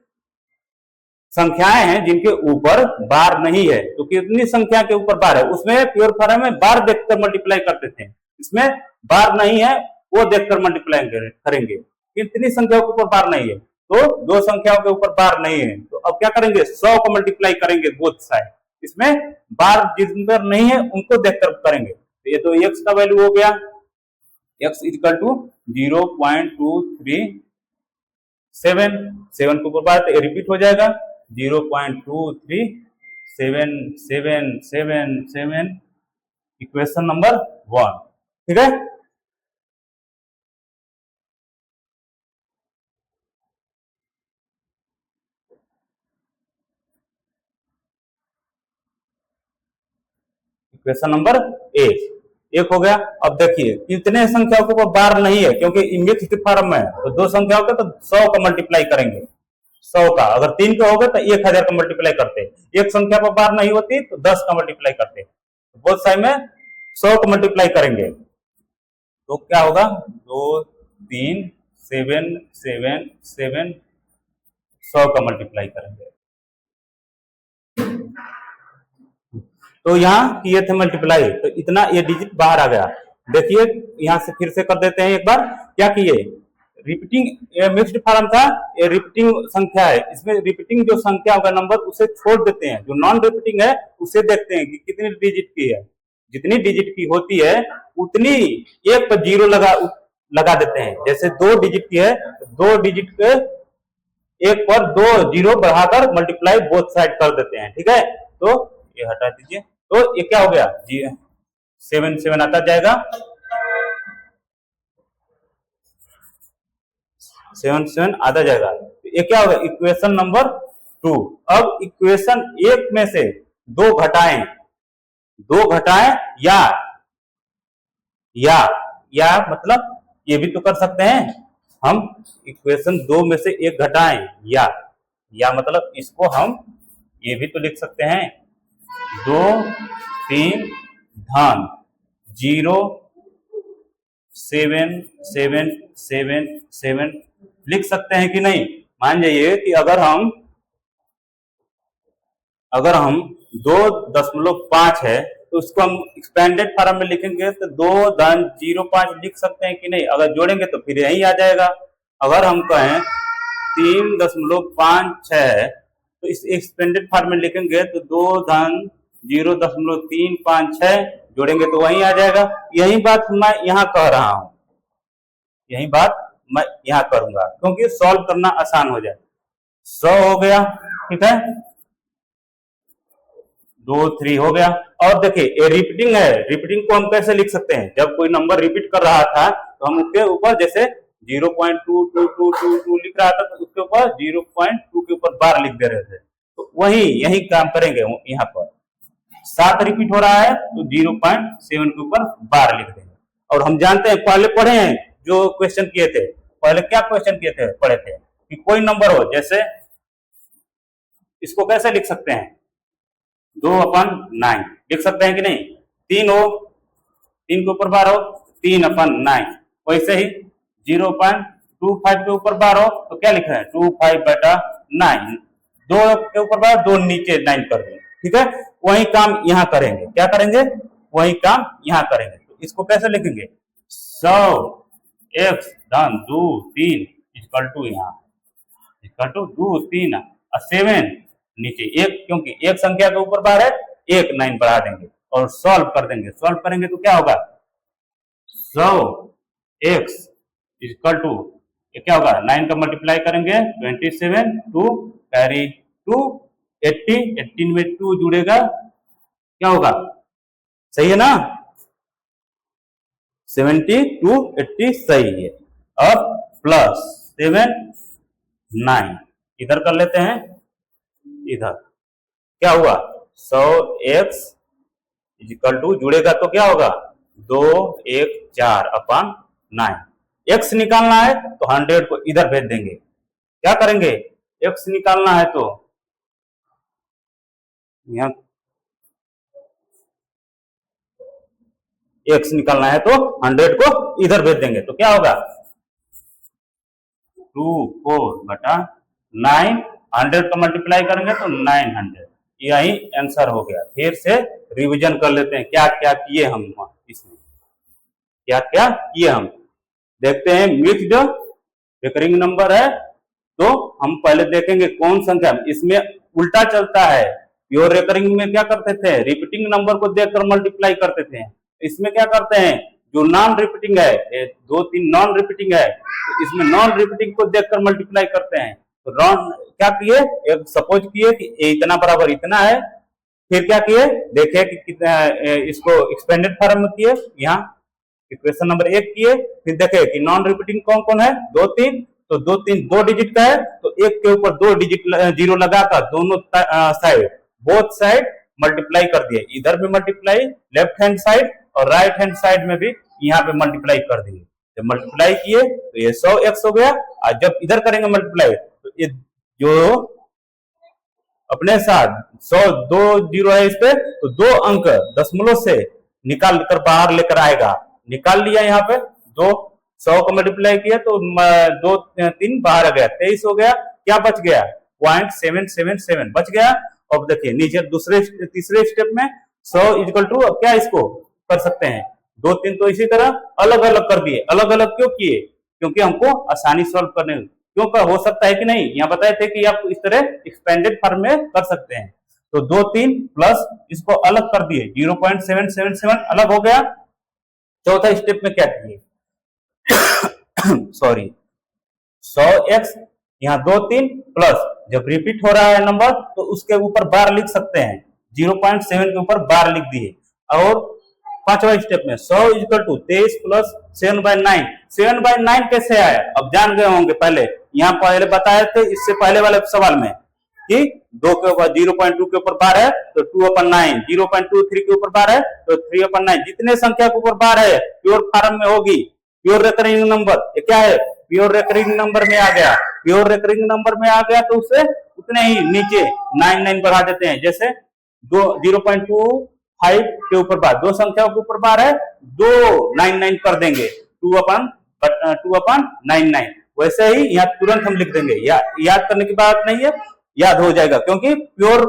संख्याएं हैं जिनके ऊपर बार नहीं है, तो कितनी संख्या के ऊपर बार है, उसमें प्योर फॉर्म में बार देखकर मल्टीप्लाई करते थे, इसमें बार नहीं है वो देखकर मल्टीप्लाई करेंगे, कितनी संख्याओं के ऊपर बार नहीं है, तो 2 संख्याओं के ऊपर बार नहीं है, तो अब क्या करेंगे 100 को मल्टीप्लाई करेंगे बोथ साइड, इसमें बार जिन पर नहीं है उनको देखकर करेंगे, तो ये तो x का वैल्यू हो गया x इक्वल टू 0.237, के ऊपर बार तो रिपीट हो जाएगा 0.23777, इक्वेशन नंबर 1, ठीक है। इक्वेशन नंबर एक हो गया। अब देखिए कितने संख्याओं के ऊपर बार नहीं है, क्योंकि मिक्स्ड फॉर्म में है, तो 2 संख्याओं का तो 100 का मल्टीप्लाई करेंगे, 100 का, अगर 3 के हो गए तो 1000 का मल्टीप्लाई करते हैं, एक संख्या पर बार नहीं होती तो 10 का मल्टीप्लाई करते हैं, बोथ साइड में 100 का मल्टीप्लाई करेंगे, तो क्या होगा 2 3 7 7 7, 100 का मल्टीप्लाई करेंगे, तो यहाँ किए थे मल्टीप्लाई, तो इतना ये डिजिट बाहर आ गया। देखिए यहाँ से फिर से कर देते हैं एक बार, क्या किए रिपीटिंग मिक्स्ड फॉर्म था, ये रिपीटिंग संख्या है, इसमें रिपीटिंग जो संख्या होगा नंबर उसे छोड़ देते हैं, जो नॉन रिपीटिंग है उसे देखते हैं कि कितनी डिजिट की है, जितनी डिजिट की होती है उतनी एक पर जीरो लगा देते हैं, जैसे 2 डिजिट की है तो 2 डिजिट के एक पर 2 जीरो बढ़ाकर मल्टीप्लाई बोथ साइड कर देते हैं, ठीक है। तो ये हटा दीजिए, तो ये क्या हो गया जी 7 7 आता जाएगा, 7 7 आता जाएगा, तो ये क्या होगा इक्वेशन नंबर 2। अब इक्वेशन 1 में से 2 घटाएं, 2 घटाएं या मतलब ये भी तो कर सकते हैं हम, इक्वेशन 2 में से 1 घटाएं या मतलब इसको हम ये भी तो लिख सकते हैं 2 3 धन 0 7 7 7 7 लिख सकते हैं कि नहीं। मान जाइए कि अगर हम 2.5 है तो उसको हम एक्सपेंडेड फॉर्म में लिखेंगे तो 2.05 लिख सकते हैं कि नहीं, अगर जोड़ेंगे तो फिर यही आ जाएगा। अगर हम कहें 3.56 है तो इस एक्सपेंडेड फॉर्म में लिखेंगे तो 2.0.356 जोड़ेंगे तो वही आ जाएगा। यही बात मैं यहाँ कह रहा हूं, यही बात मैं यहाँ करूंगा क्योंकि सॉल्व करना आसान हो जाए। 100 हो गया, ठीक है, 2 3 हो गया। और देखिए ये रिपीटिंग है, रिपीटिंग को हम कैसे लिख सकते हैं, जब कोई नंबर रिपीट कर रहा था तो हम उसके ऊपर जैसे 0.2222 लिख रहा था तो उसके ऊपर 0.2 के ऊपर बार लिख दे रहे थे, तो वही यही काम करेंगे। यहाँ पर 7 रिपीट हो रहा है तो 0.7 के ऊपर बार लिख देंगे। और हम जानते हैं पहले पढ़े हैं जो क्वेश्चन किए थे, पहले क्या क्वेश्चन किए थे पढ़े थे कि कोई नंबर हो, जैसे इसको कैसे लिख सकते हैं 2/9 लिख सकते हैं कि नहीं, 3 हो 3 के ऊपर बार हो 3/9, वैसे ही 0.25 के ऊपर बार हो तो क्या लिख रहे हैं 25/9, 2 के ऊपर बार 2 नीचे 9 कर दें ठीक है, वही काम यहाँ करेंगे। क्या करेंगे? वही काम यहाँ करेंगे। तो इसको कैसे लिखेंगे? 100 x धन 2 3 इक्वल टू यहाँ इक्वल टू 2 3 और 7 नीचे एक, क्योंकि एक संख्या के ऊपर बार है, एक 9 बढ़ा देंगे और सॉल्व कर देंगे। सॉल्व करेंगे तो क्या होगा? 100x इक्वल टू क्या होगा? 9 का मल्टीप्लाई करेंगे 27 2 कैरी 2 80, 18 में 2 जुड़ेगा, क्या होगा? सही है ना? 70 2 80 सही है। और प्लस 7 9 इधर कर लेते हैं, इधर क्या हुआ? 100x इक्वल टू जुड़ेगा तो क्या होगा? 2 1 4 अपन 9। x निकालना है तो 100 को इधर भेज देंगे। क्या करेंगे? x निकालना है तो यहाँ x निकालना है तो 100 को इधर भेज देंगे तो क्या होगा? 2 4 बटा 9, 100 का मल्टीप्लाई करेंगे तो 900। यही आंसर हो गया। फिर से रिवीजन कर लेते हैं क्या क्या किए हम इसमें, क्या क्या किए हम देखते हैं। मिक्स्ड रिकरिंग नंबर है तो हम पहले देखेंगे कौन संख्या इसमें उल्टा चलता है। प्योर रिकरिंग में क्या करते थे? रिपीटिंग नंबर को देखकर मल्टीप्लाई करते थे। इसमें क्या करते हैं? जो नॉन रिपीटिंग है, 2 3 नॉन रिपीटिंग है तो इसमें नॉन रिपीटिंग को देखकर मल्टीप्लाई करते हैं। तो क्या किए? एक सपोज किए कि इतना बराबर इतना है, फिर क्या किए? देखे कि कितना, इसको एक्सपेंडेड फॉर्म में किए, यहाँ इक्वेशन नंबर 1 किए, फिर देखे कि नॉन रिपीटिंग कौन कौन है? 2 3, तो 2 3 2 डिजिट का है तो एक के ऊपर 2 डिजिट जीरो लगाकर दोनों साइड बोथ साइड मल्टीप्लाई कर दिए। इधर भी मल्टीप्लाई लेफ्ट हैंड साइड और राइट हैंड साइड में भी यहाँ पे मल्टीप्लाई कर दिए। जब मल्टीप्लाई किए तो ये 100x हो गया। और जब इधर करेंगे मल्टीप्लाई तो ये जो अपने साथ 100 2 जीरो है इस पे तो 2 अंक दशमलव से निकाल कर बाहर लेकर आएगा। निकाल लिया यहाँ पे 2 100 को मल्टीप्लाई किया तो 2 3 बाहर आ गया, 23 हो गया। क्या बच गया? 0.777 बच गया। अब देखिए नीचे तीसरे स्टेप में 100 इक्वल टू क्या इसको कर सकते हैं? 2 3 तो इसी तरह अलग अलग कर दिए। अलग अलग क्यों किए? क्योंकि हमको आसानी सॉल्व करने क्यों हो सकता है कि नहीं, यहाँ बताए थे कि आप इस तरह एक्सपेंडेड फॉर्म में कर सकते हैं। तो 2 3 प्लस इसको अलग कर दिए, 0.777 अलग हो गया। चौथा स्टेप में क्या किए? सॉरी 100x यहाँ 2 3 प्लस जब रिपीट हो रहा है नंबर तो उसके ऊपर बार लिख सकते हैं, 0.7 के ऊपर बार लिख दिए। और पांचवा स्टेप में 100 इक्वल टू 23 प्लस 7/9। 7/9 कैसे आया? अब जान गए होंगे, पहले यहाँ पहले बताए थे इससे पहले वाले सवाल में कि 2 के ऊपर 0.2 के ऊपर बार है तो 2/9, 0.23 के ऊपर बार है तो 3/9। जितने संख्या के ऊपर बार है प्योर फॉर्म में होगी, प्योर रिकरिंग नंबर। ये क्या है? प्योर रिकरिंग नंबर में आ गया। प्योर रिकरिंग नंबर में आ गया तो उससे उतने ही नीचे 9 बढ़ा देते हैं। जैसे 0.25 के ऊपर बार, 2 संख्याओं के ऊपर बार है, 2 9 कर देंगे, 2/99। वैसे ही यहाँ तुरंत हम लिख देंगे। याद करने की बात नहीं है, याद हो जाएगा क्योंकि प्योर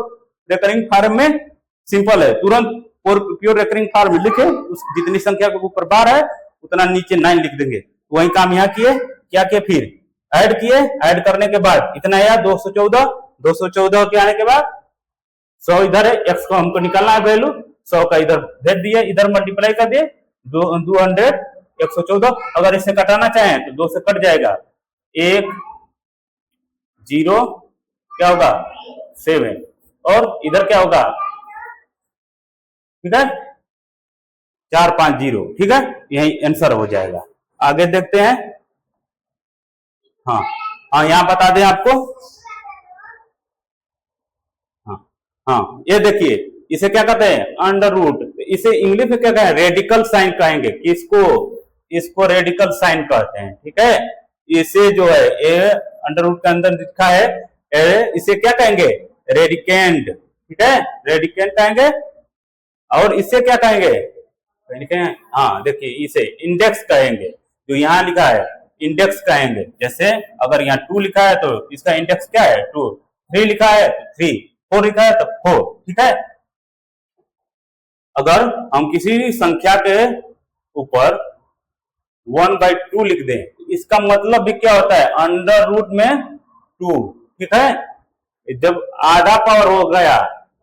रिकरिंग फॉर्म में सिंपल है। तुरंत प्योर रिकरिंग फॉर्म में लिखे, उस जितनी संख्या के ऊपर बार है उतना नीचे 9 लिख देंगे। वही काम यहाँ किए। क्या किए? फिर ऐड किए। ऐड करने के बाद इतना आया 214। 214 के आने के बाद 100 इधर है, x को हमको निकालना है वैल्यू, 100 का इधर भेज दिए, इधर मल्टीप्लाई कर दिए 200 114। अगर इसे कटाना चाहें तो 2 से कट जाएगा, 1 0 क्या होगा? 7 और इधर क्या होगा? ठीक है 4 5 0। ठीक है, यही आंसर हो जाएगा। आगे देखते हैं। हाँ हाँ, यहाँ बता दें आपको। हाँ हाँ, ये देखिए इसे क्या कहते हैं? Under root. इसे इंग्लिश में क्या कहें? रेडिकल साइन कहेंगे। किसको? इसको रेडिकल साइन कहते हैं। ठीक है, इसे जो है ये अंडर रूट के अंदर लिखा है, इसे क्या कहेंगे? रेडिकेंड। ठीक है, रेडिकेंड कहेंगे। और इससे क्या कहेंगे? हाँ देखिए इसे इंडेक्स कहेंगे। जो यहाँ लिखा है इंडेक्स कहेंगे। जैसे अगर यहाँ 2 लिखा है तो इसका इंडेक्स क्या है? 2। 3 लिखा है तो 3, 4 लिखा है तो 4। ठीक है। अगर हम किसी संख्या के ऊपर 1/2 लिख दें, इसका मतलब भी क्या होता है, अंडर रूट में 2, ठीक है। जब आधा पावर हो गया,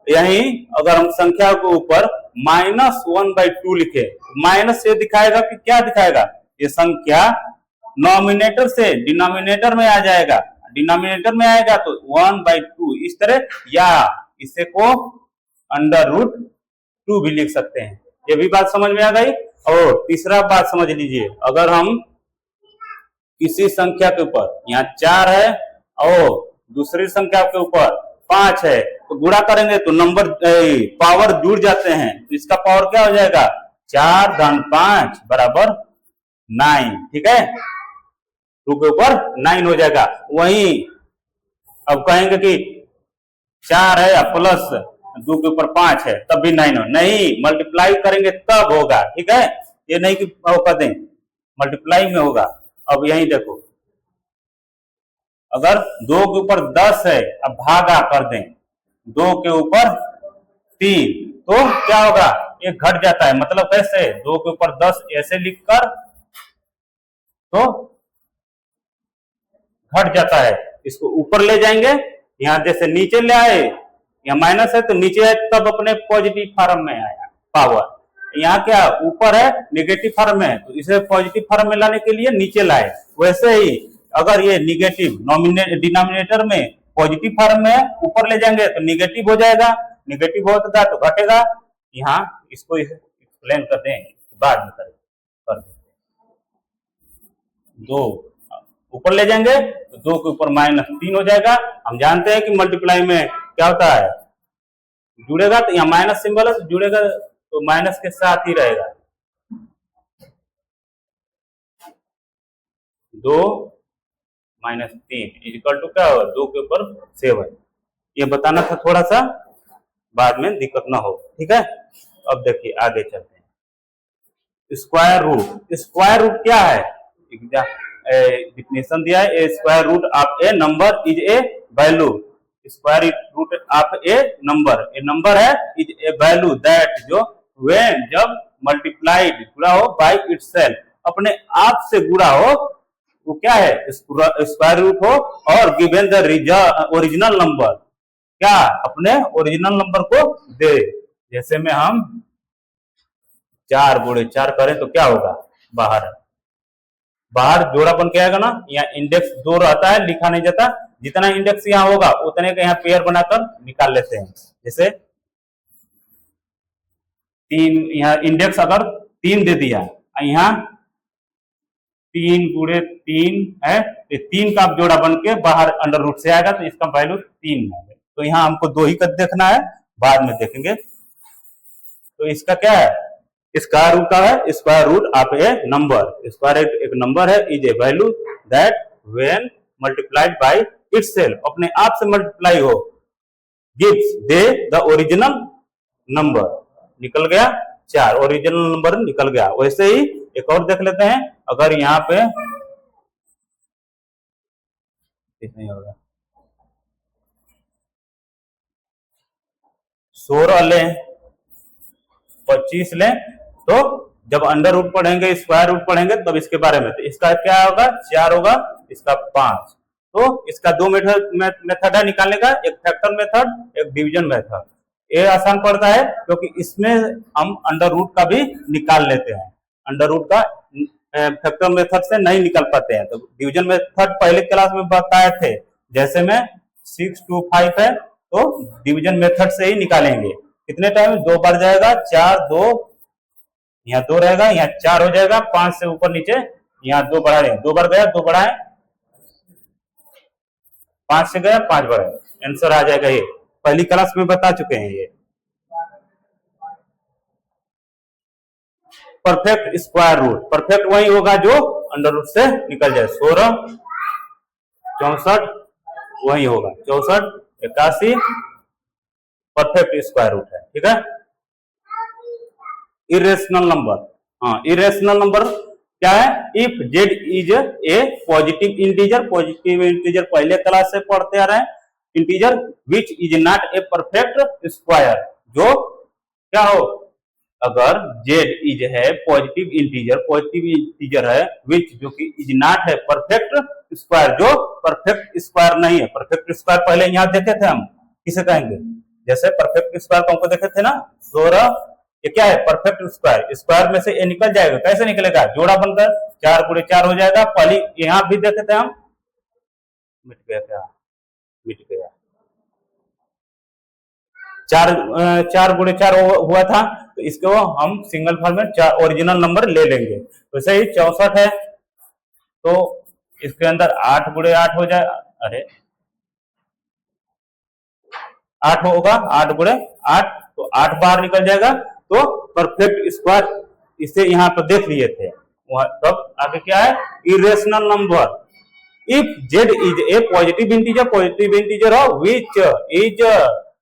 यही अगर हम संख्या के ऊपर -1/2 लिखे, माइनस से दिखाएगा कि क्या दिखाएगा, ये संख्या नॉमिनेटर से डिनोमिनेटर में आ जाएगा, डिनोमिनेटर में आएगा तो 1/2 इस तरह, या इसे को अंडर रूट 2 भी लिख सकते हैं। ये भी बात समझ में आ गई। और तीसरा बात समझ लीजिए, अगर हम किसी संख्या के ऊपर, यहाँ 4 है और दूसरी संख्या के ऊपर 5 है, तो गुणा करेंगे तो नंबर पावर जुड़ जाते हैं, तो इसका पावर क्या हो जाएगा, 4 धन 5 बराबर 9, ठीक है। 2 के ऊपर 9 हो जाएगा। वहीं अब कहेंगे कि 4 है प्लस 2 के ऊपर 5 है तब भी 9 हो, नहीं, मल्टीप्लाई करेंगे तब होगा, ठीक है। ये नहीं कि कर दें, मल्टीप्लाई में होगा। अब यही देखो, अगर 2 के ऊपर 10 है, अब भागा कर दें 2 के ऊपर 3, तो क्या होगा, ये घट जाता है। मतलब कैसे, 2 के ऊपर 10 ऐसे लिखकर तो घट जाता है, इसको ऊपर ले जाएंगे, यहां जैसे नीचे ले आए, यहाँ माइनस है तो नीचे है तब अपने पॉजिटिव फॉर्म में आया पावर, यहाँ क्या ऊपर है नेगेटिव फॉर्म में, तो इसे पॉजिटिव फॉर्म में लाने के लिए नीचे लाए। वैसे ही अगर ये निगेटिव डिनोमिनेटर में पॉजिटिव फॉर्म में ऊपर ले जाएंगे तो निगेटिव हो जाएगा, निगेटिव होगा तो घटेगा। यहाँ इसको एक्सप्लेन कर दें, बाद में कर देते। 2 ऊपर ले जाएंगे तो 2 के ऊपर -3 हो जाएगा। हम जानते हैं कि मल्टीप्लाई में क्या होता है, जुड़ेगा तो यहाँ माइनस सिंबल है तो जुड़ेगा तो माइनस के साथ ही रहेगा। 2 -3 इक्वल टू क्या होगा, 2 के ऊपर 7। ये बताना था थोड़ा सा, बाद में दिक्कत ना हो, ठीक है। अब देखिए आगे चलते हैं। स्क्वायर रूट, स्क्वायर रूट क्या है, डिफिनेशन दिया है, a square root of a number is a value. Square root of a number है, इज ए वैल्यू दैट, जो व्हेन जब मल्टीप्लाइड गुणा हो बाय इटसेल्फ, अपने आप से गुणा हो, वो क्या है, स्क्वायर रूट हो, और गिवन द ओरिजिनल नंबर, क्या अपने ओरिजिनल नंबर को दे। जैसे में हम 4 गुणे 4 करें तो क्या होगा, बाहर जोड़ा बन के आएगा ना, यहाँ इंडेक्स 2 रहता है, लिखा नहीं जाता, जितना इंडेक्स यहाँ होगा उतने का यहाँ पेयर बनाकर निकाल लेते हैं। जैसे 3, यहाँ इंडेक्स अगर 3 दे दिया, यहाँ 3 गुणे 3 है, तो 3 का जोड़ा बन के बाहर अंडर रूट से आएगा, तो इसका वैल्यू 3 है। तो यहाँ हमको 2 ही का देखना है, बाद में देखेंगे। तो इसका क्या है, स्क्वायर रूट का है, square root of a number, square एक नंबर है, is a value that when multiplied by itself, अपने आप से मल्टीप्लाई हो, gives they the original number. निकल गया 4, ओरिजिनल नंबर निकल गया। वैसे ही एक और देख लेते हैं, अगर यहाँ पे नहीं होगा, 16 लें, 25 लें, तो जब अंडर रूट पढ़ेंगे, स्क्वायर रूट पढ़ेंगे, तब इसके बारे में। तो इसका क्या होगा, 4 होगा, इसका 5। तो इसका 2 मेथड है निकालने का, एक फैक्टर मेथड, एक डिवीजन मेथड। ये आसान पड़ता है क्योंकि इसमें हम अंडर रूट का भी निकाल लेते हैं, अंडर रूट का फैक्टर मेथड से नहीं निकाल पाते हैं। तो डिवीजन मेथड पहले क्लास में बताए थे, जैसे में 6 to 5 है तो डिवीजन मेथड से ही निकालेंगे। कितने टाइम, 2 बार जाएगा, 4 2, यहाँ 2 रहेगा, यहाँ 4 हो जाएगा, 5 से ऊपर नीचे, यहाँ 2 बढ़ा रहे, 2 बार गया, 2 बढ़ाए, 5 से गया, 5 बढ़ाए, आंसर आ जाएगा। ये पहली क्लास में बता चुके हैं। ये परफेक्ट स्क्वायर रूट, परफेक्ट वही होगा जो अंडर रूट से निकल जाए। 16 64 वही होगा, 64 81 परफेक्ट स्क्वायर रूट है, ठीक है। इरेशनल नंबर, हाँ, इरेशनल नंबर क्या है, if Z is a positive integer, positive integer पहले क्लास से पढ़ते आ रहे हैं, integer which is not a perfect square, जो क्या हो, अगर z इज है पॉजिटिव इंटीजर है, विच जो कि इज नॉट है परफेक्ट स्क्वायर, जो परफेक्ट स्क्वायर नहीं है। परफेक्ट स्क्वायर पहले यहाँ देखे थे हम, किसे कहेंगे, जैसे परफेक्ट स्क्वायर को हमको देखे थे ना, ये क्या है, परफेक्ट स्क्वायर। स्क्वायर में से ये निकल जाएगा, कैसे निकलेगा, जोड़ा बनकर 4 गुणे 4 हो जाएगा। पहले यहाँ भी देखे थे हम, मिट गया क्या, मिट गया, 4 गुणे 4 हुआ था, तो इसको हम सिंगल फॉर्मेट ओरिजिनल नंबर ले लेंगे। वैसे ही 64 है, तो इसके अंदर 8 गुणे 8 हो जाए, अरे 8 होगा, 8 गुणे 8, तो 8 बार निकल जाएगा, तो परफेक्ट स्क्वायर इसे यहाँ पर देख लिए थे। तब आगे क्या है, irrational number if z is a positive integer हो which is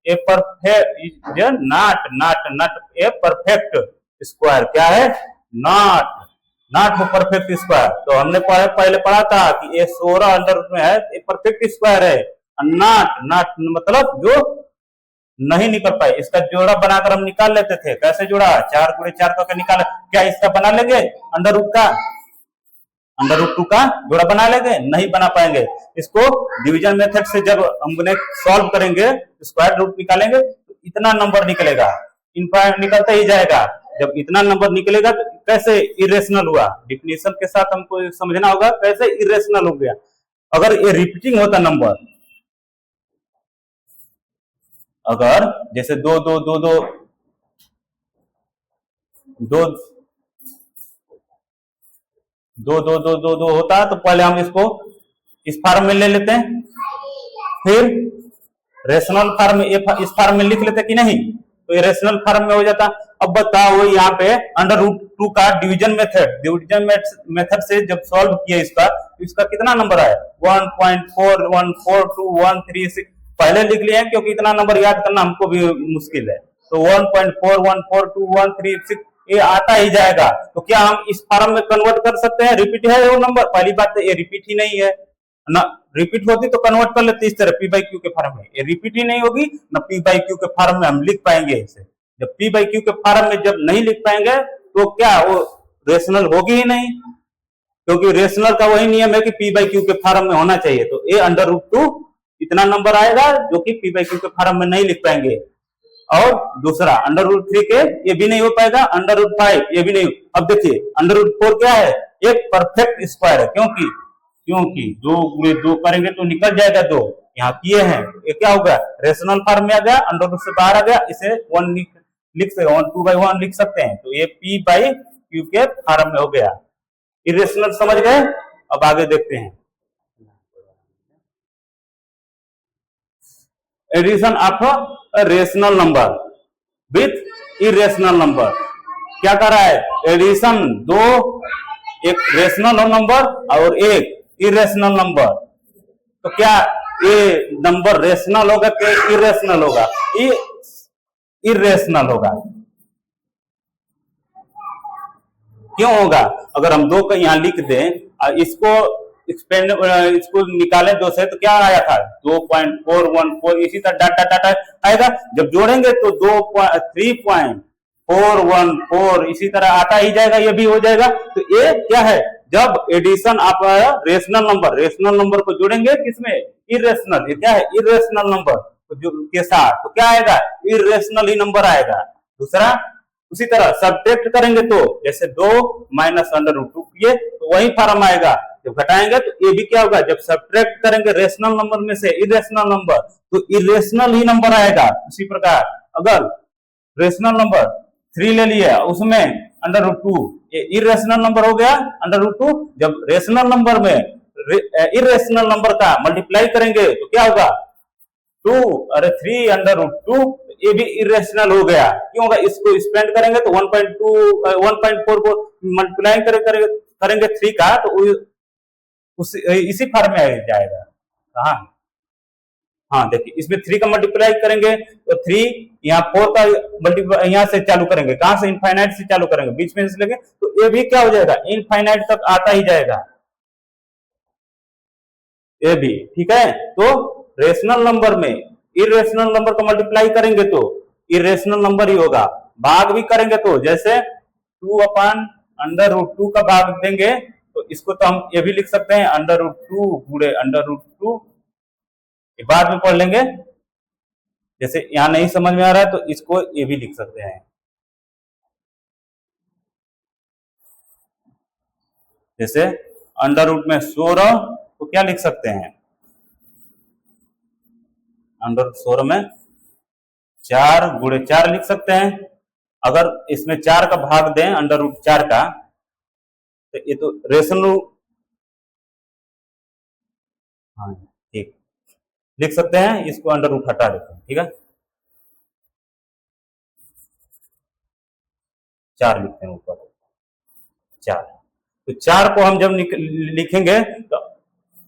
a perfect not a perfect square, क्या है, नॉट हो परफेक्ट स्क्वायर। तो हमने पहले पढ़ा था कि ये 16 अंडर रूट में है, ये परफेक्ट स्क्वायर है। नॉट मतलब जो नहीं निकल पाए, इसका जोड़ा बनाकर हम निकाल लेते थे। कैसे जोड़ा, 4 गुणे 4 करके निकाल, क्या इसका बना लेंगे, अंडर रूट टू का जोड़ा बना लेंगे, नहीं बना पाएंगे। इसको डिवीजन मेथड से जब हम सॉल्व करेंगे, स्क्वायर रूट निकालेंगे, तो इतना नंबर निकलेगा, इनफाइनाइट निकलता ही जाएगा। जब इतना नंबर निकलेगा तो कैसे इरेशनल हुआ, डिफिनेशन के साथ हमको समझना होगा कैसे इरेशनल हो गया। अगर ये रिपीटिंग होता नंबर, अगर जैसे 2 2 2 2 2 2 2 2 2 2 होता, तो पहले हम इसको इस फॉर्म में ले लेते हैं, फिर रेशनल फॉर्म में इस फॉर्म में लिख लेते कि नहीं, तो ये रेशनल फॉर्म में हो जाता। अब बताओ यहाँ पे अंडर रूट 2 का डिवीजन मेथड से जब सॉल्व किया इसका, तो इसका कितना नंबर आया, 1.414213 पहले लिख लिए हैं, क्योंकि इतना नंबर याद करना हमको भी मुश्किल है। तो 1.414213 ये आता ही जाएगा। तो क्या हम इस फॉर्म में कन्वर्ट कर सकते हैं, रिपीट है वो नंबर, पहली बात तो ये रिपीट ही नहीं है ना, रिपीट होती तो कन्वर्ट कर लेते इस तरह P by Q के फॉर्म में। ये रिपीट ही नहीं होगी ना, P by Q के फॉर्म में हम लिख पाएंगे इसे। जब P by Q के फॉर्म में जब नहीं लिख पाएंगे, तो क्या वो रेशनल होगी ही नहीं, क्योंकि रेशनल का वही नियम है कि P by Q के फॉर्म में होना चाहिए। तो ये अंडर रूट 2 इतना नंबर आएगा, जो कि P by Q के फॉर्म में नहीं लिख पाएंगे। और दूसरा अंडर रूट 3 के ये भी नहीं हो पाएगा, अंडर रूट 5 ये भी नहीं। अब देखिए अंडर रूट 4 क्या है, एक परफेक्ट स्क्वायर है, क्योंकि 2 गुणे 2 करेंगे तो निकल जाएगा 2, यहाँ किए हैं, ये क्या होगा, रेशनल फॉर्म में आ गया, अंडर रूट से बाहर आ गया, इसे 1 लिख सकते हैं, 2/1 लिख सकते हैं। तो ये P by Q के फॉर्म में हो गया। इरेशनल समझ गए, अब आगे देखते हैं, addition of rational number with irrational number. क्या कर रहा है, एडिशन 2, एक रेशनल नंबर और एक इरेशनल नंबर। तो क्या ये नंबर रेशनल होगा कि इरेशनल होगा, इरेशनल होगा। क्यों होगा, अगर हम 2 को यहां लिख दें, इसको इसको निकालें 2 से, तो क्या आया था 2.414, इसी तरह डाटा आएगा। जब जोड़ेंगे तो 3.414 इसी तरह आता ही जाएगा, ये भी हो जाएगा। तो ये क्या है, जब एडिशन आप रेशनल नंबर को जोड़ेंगे किसमें, इरेशनल, ये क्या है, इरेशनल नंबर के साथ, तो क्या आएगा, इरेशनल ही नंबर आएगा। दूसरा उसी तरह सब्ट्रैक्ट करेंगे, तो जैसे 2 माइनस अंडर रूट 2 किए, तो वही फॉर्म आएगा। जब घटाएंगे तो ये भी क्या होगा, जब सब्ट्रैक्ट करेंगे रेशनल नंबर में से इरेशनल नंबर, तो इरेशनल ही नंबर आएगा। उसी प्रकार अगर रेशनल नंबर 3 ले लिया, उसमें अंडर रूट 2, ये इरेशनल नंबर हो गया अंडर रूट 2। जब रेशनल नंबर में इरेशनल नंबर का मल्टीप्लाई करेंगे तो क्या होगा, 3 अंडर रूट 2, ये भी इरेशनल हो गया। क्यों होगा, इसको स्पेंड करेंगे तो 1.4 को मल्टीप्लाई करेंगे 3 का, तो इसी फॉर्म में आ जाएगा। हाँ देखिए, इसमें 3 का मल्टीप्लाई करेंगे तो 3, यहाँ 4 का मल्टीप्लाई यहाँ से चालू करेंगे, कहां से, इनफाइनाइट से चालू करेंगे, बीच में से लेंगे, तो ये भी क्या हो जाएगा, इनफाइनाइट तक आता ही जाएगा, ये भी ठीक है। तो रेशनल नंबर में इरेशनल नंबर को मल्टीप्लाई करेंगे तो इरेशनल नंबर ही होगा। भाग भी करेंगे तो जैसे 2/√2 का भाग देंगे तो इसको तो हम ये भी लिख सकते हैं √2 गुणे √2, बाद में पढ़ लेंगे। जैसे यहां नहीं समझ में आ रहा है तो इसको ये भी लिख सकते हैं, जैसे अंडर रूट में 16 तो क्या लिख सकते हैं, √16 में 4 गुणे 4 लिख सकते हैं। अगर इसमें 4 का भाग दें √4 का तो ये तो रेशनल, हाँ ठीक लिख सकते हैं, इसको अंडर रूट हटा देते हैं, ठीक है 4 लिखते हैं ऊपर 4। तो 4 को हम जब लिखेंगे तो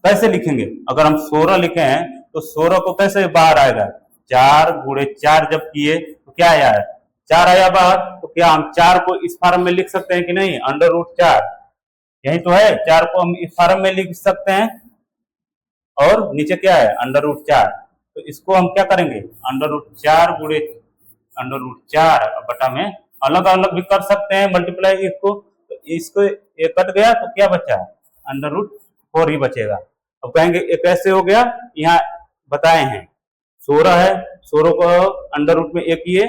कैसे लिखेंगे, अगर हम 16 लिखे हैं तो 16 को कैसे बाहर आएगा, 4 गुणे 4 जब किए तो क्या आया है 4 आया बाहर, तो क्या हम 4 को इस फॉर्म में लिख सकते हैं कि नहीं, √4 यही तो है, 4 को हम इस फॉर्म में लिख सकते हैं और नीचे क्या है √4। तो इसको हम क्या करेंगे √4 गुणे √4 बटा में अलग अलग भी कर सकते हैं मल्टीप्लाई इसको, तो इसको ये कट गया तो क्या बचा √4 ही बचेगा। अब कहेंगे ये कैसे हो गया, यहाँ बताए हैं 16 है, 16 को अंडर रूट में एक किए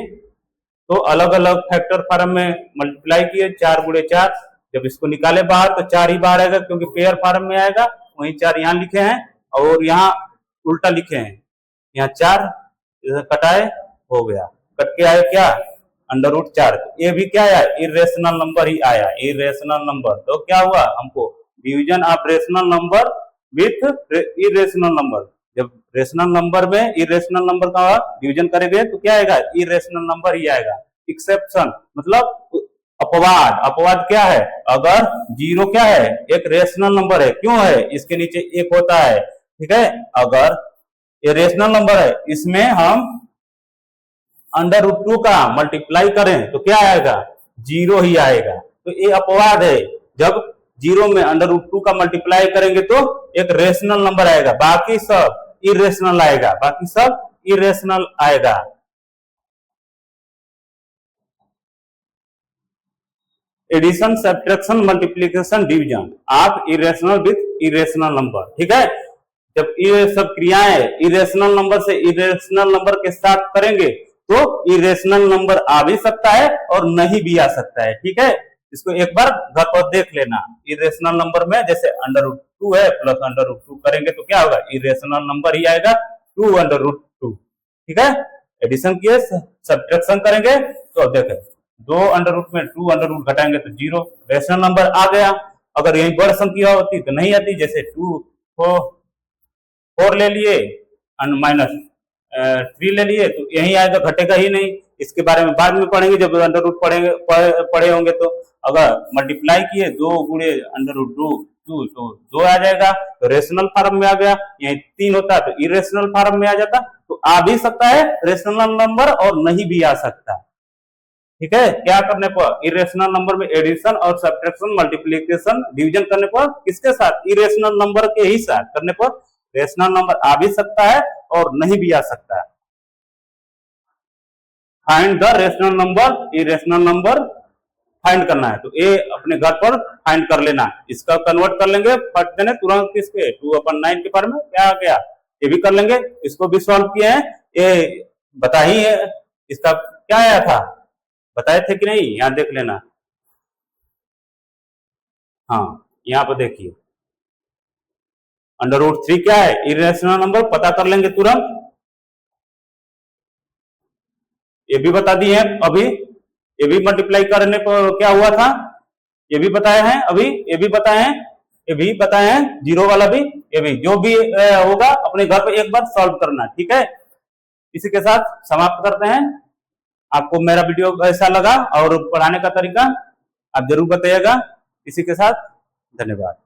तो अलग अलग फैक्टर फॉर्म में मल्टीप्लाई किए 4 गुणे 4, जब इसको निकाले बाहर तो 4 ही बाहर आएगा क्योंकि पेयर फॉर्म में आएगा, वहीं 4 यहाँ लिखे हैं और यहाँ उल्टा लिखे हैं, यहाँ 4 कटाए हो गया, कट के आए क्या √4। ये भी क्या आया इरेशनल नंबर ही आया, इरेशनल नंबर। तो क्या हुआ हमको division of rational number with irrational number, जब रेशनल नंबर में इरेशनल नंबर का डिवीजन करेंगे तो क्या आएगा इरेशनल नंबर ही आएगा। एक्सेप्शन मतलब अपवाद, अपवाद क्या है, अगर 0 क्या है एक रेशनल नंबर है, क्यों है इसके नीचे 1 होता है, ठीक है, अगर ये रेशनल नंबर है इसमें हम √2 का मल्टीप्लाई करें तो क्या आएगा 0 ही आएगा। तो ये अपवाद है, जब 0 में √2 का मल्टीप्लाई करेंगे तो एक रेशनल नंबर आएगा, बाकी सब इरेशनल आएगा, बाकी सब इरेशनल आएगा। एडिशन सब्ट्रैक्शन मल्टीप्लिकेशन डिवीजन आप इरेशनल विथ इरेशनल नंबर, ठीक है, जब ये सब क्रियाएं इरेशनल नंबर से इरेशनल नंबर के साथ करेंगे तो इरेशनल नंबर आ भी सकता है और नहीं भी आ सकता है, ठीक है, इसको एक बार घर पर देख लेना। इरेशनल नंबर में जैसे √2 है प्लस √2 करेंगे तो क्या होगा इरेशनल नंबर ही आएगा 2 √2, ठीक है। एडिशन किए सब्ट्रैक्शन करेंगे तो देखें 2 √रूट में 2 √रूट घटाएंगे तो 0, रेशनल नंबर आ गया। अगर यही बड़ संख्या होती तो नहीं आती, जैसे 2 को 4 ले लिए -3 ले लिए तो यही आएगा, घटेगा ही नहीं। इसके बारे में बाद में पढ़ेंगे जब √रूट पढ़े होंगे। तो अगर मल्टीप्लाई किए 2 गुणे √2 तो 2 आ जाएगा, तो रेशनल फॉर्म में आ गया। यही 3 होता तो इरेशनल फॉर्म में आ जाता। तो आ भी सकता है रेशनल नंबर और नहीं भी आ सकता, ठीक है। क्या करने पर इरेशनल नंबर में एडिशन और सब्ट्रैक्शन मल्टीप्लिकेशन डिवीजन करने पर किसके साथ इरेशनल नंबर के ही साथ करने पर रेशनल नंबर आ भी सकता है और नहीं भी आ सकता है। Find the rational number, irrational number find करना है तो ये अपने घर पर फाइंड कर लेना। इसका कन्वर्ट कर लेंगे फट देने तुरंत किसके 2/9 के बारे में क्या आ गया ये भी कर लेंगे। इसको भी सॉल्व किए हैं, ये बता ही है इसका क्या आया था, बताए थे कि नहीं, यहाँ देख लेना। हाँ यहाँ पर देखिए √3 क्या है इरेशनल नंबर, पता कर लेंगे तुरंत। ये भी बता दिए हैं अभी, ये भी मल्टीप्लाई करने पर क्या हुआ था ये भी बताए हैं, अभी ये भी बताए हैं, ये भी बताए हैं, 0 वाला भी, ये भी, जो भी होगा अपने घर पे एक बार सॉल्व करना, ठीक है। इसी के साथ समाप्त करते हैं। आपको मेरा वीडियो कैसा लगा और पढ़ाने का तरीका आप जरूर बताइएगा। इसी के साथ धन्यवाद।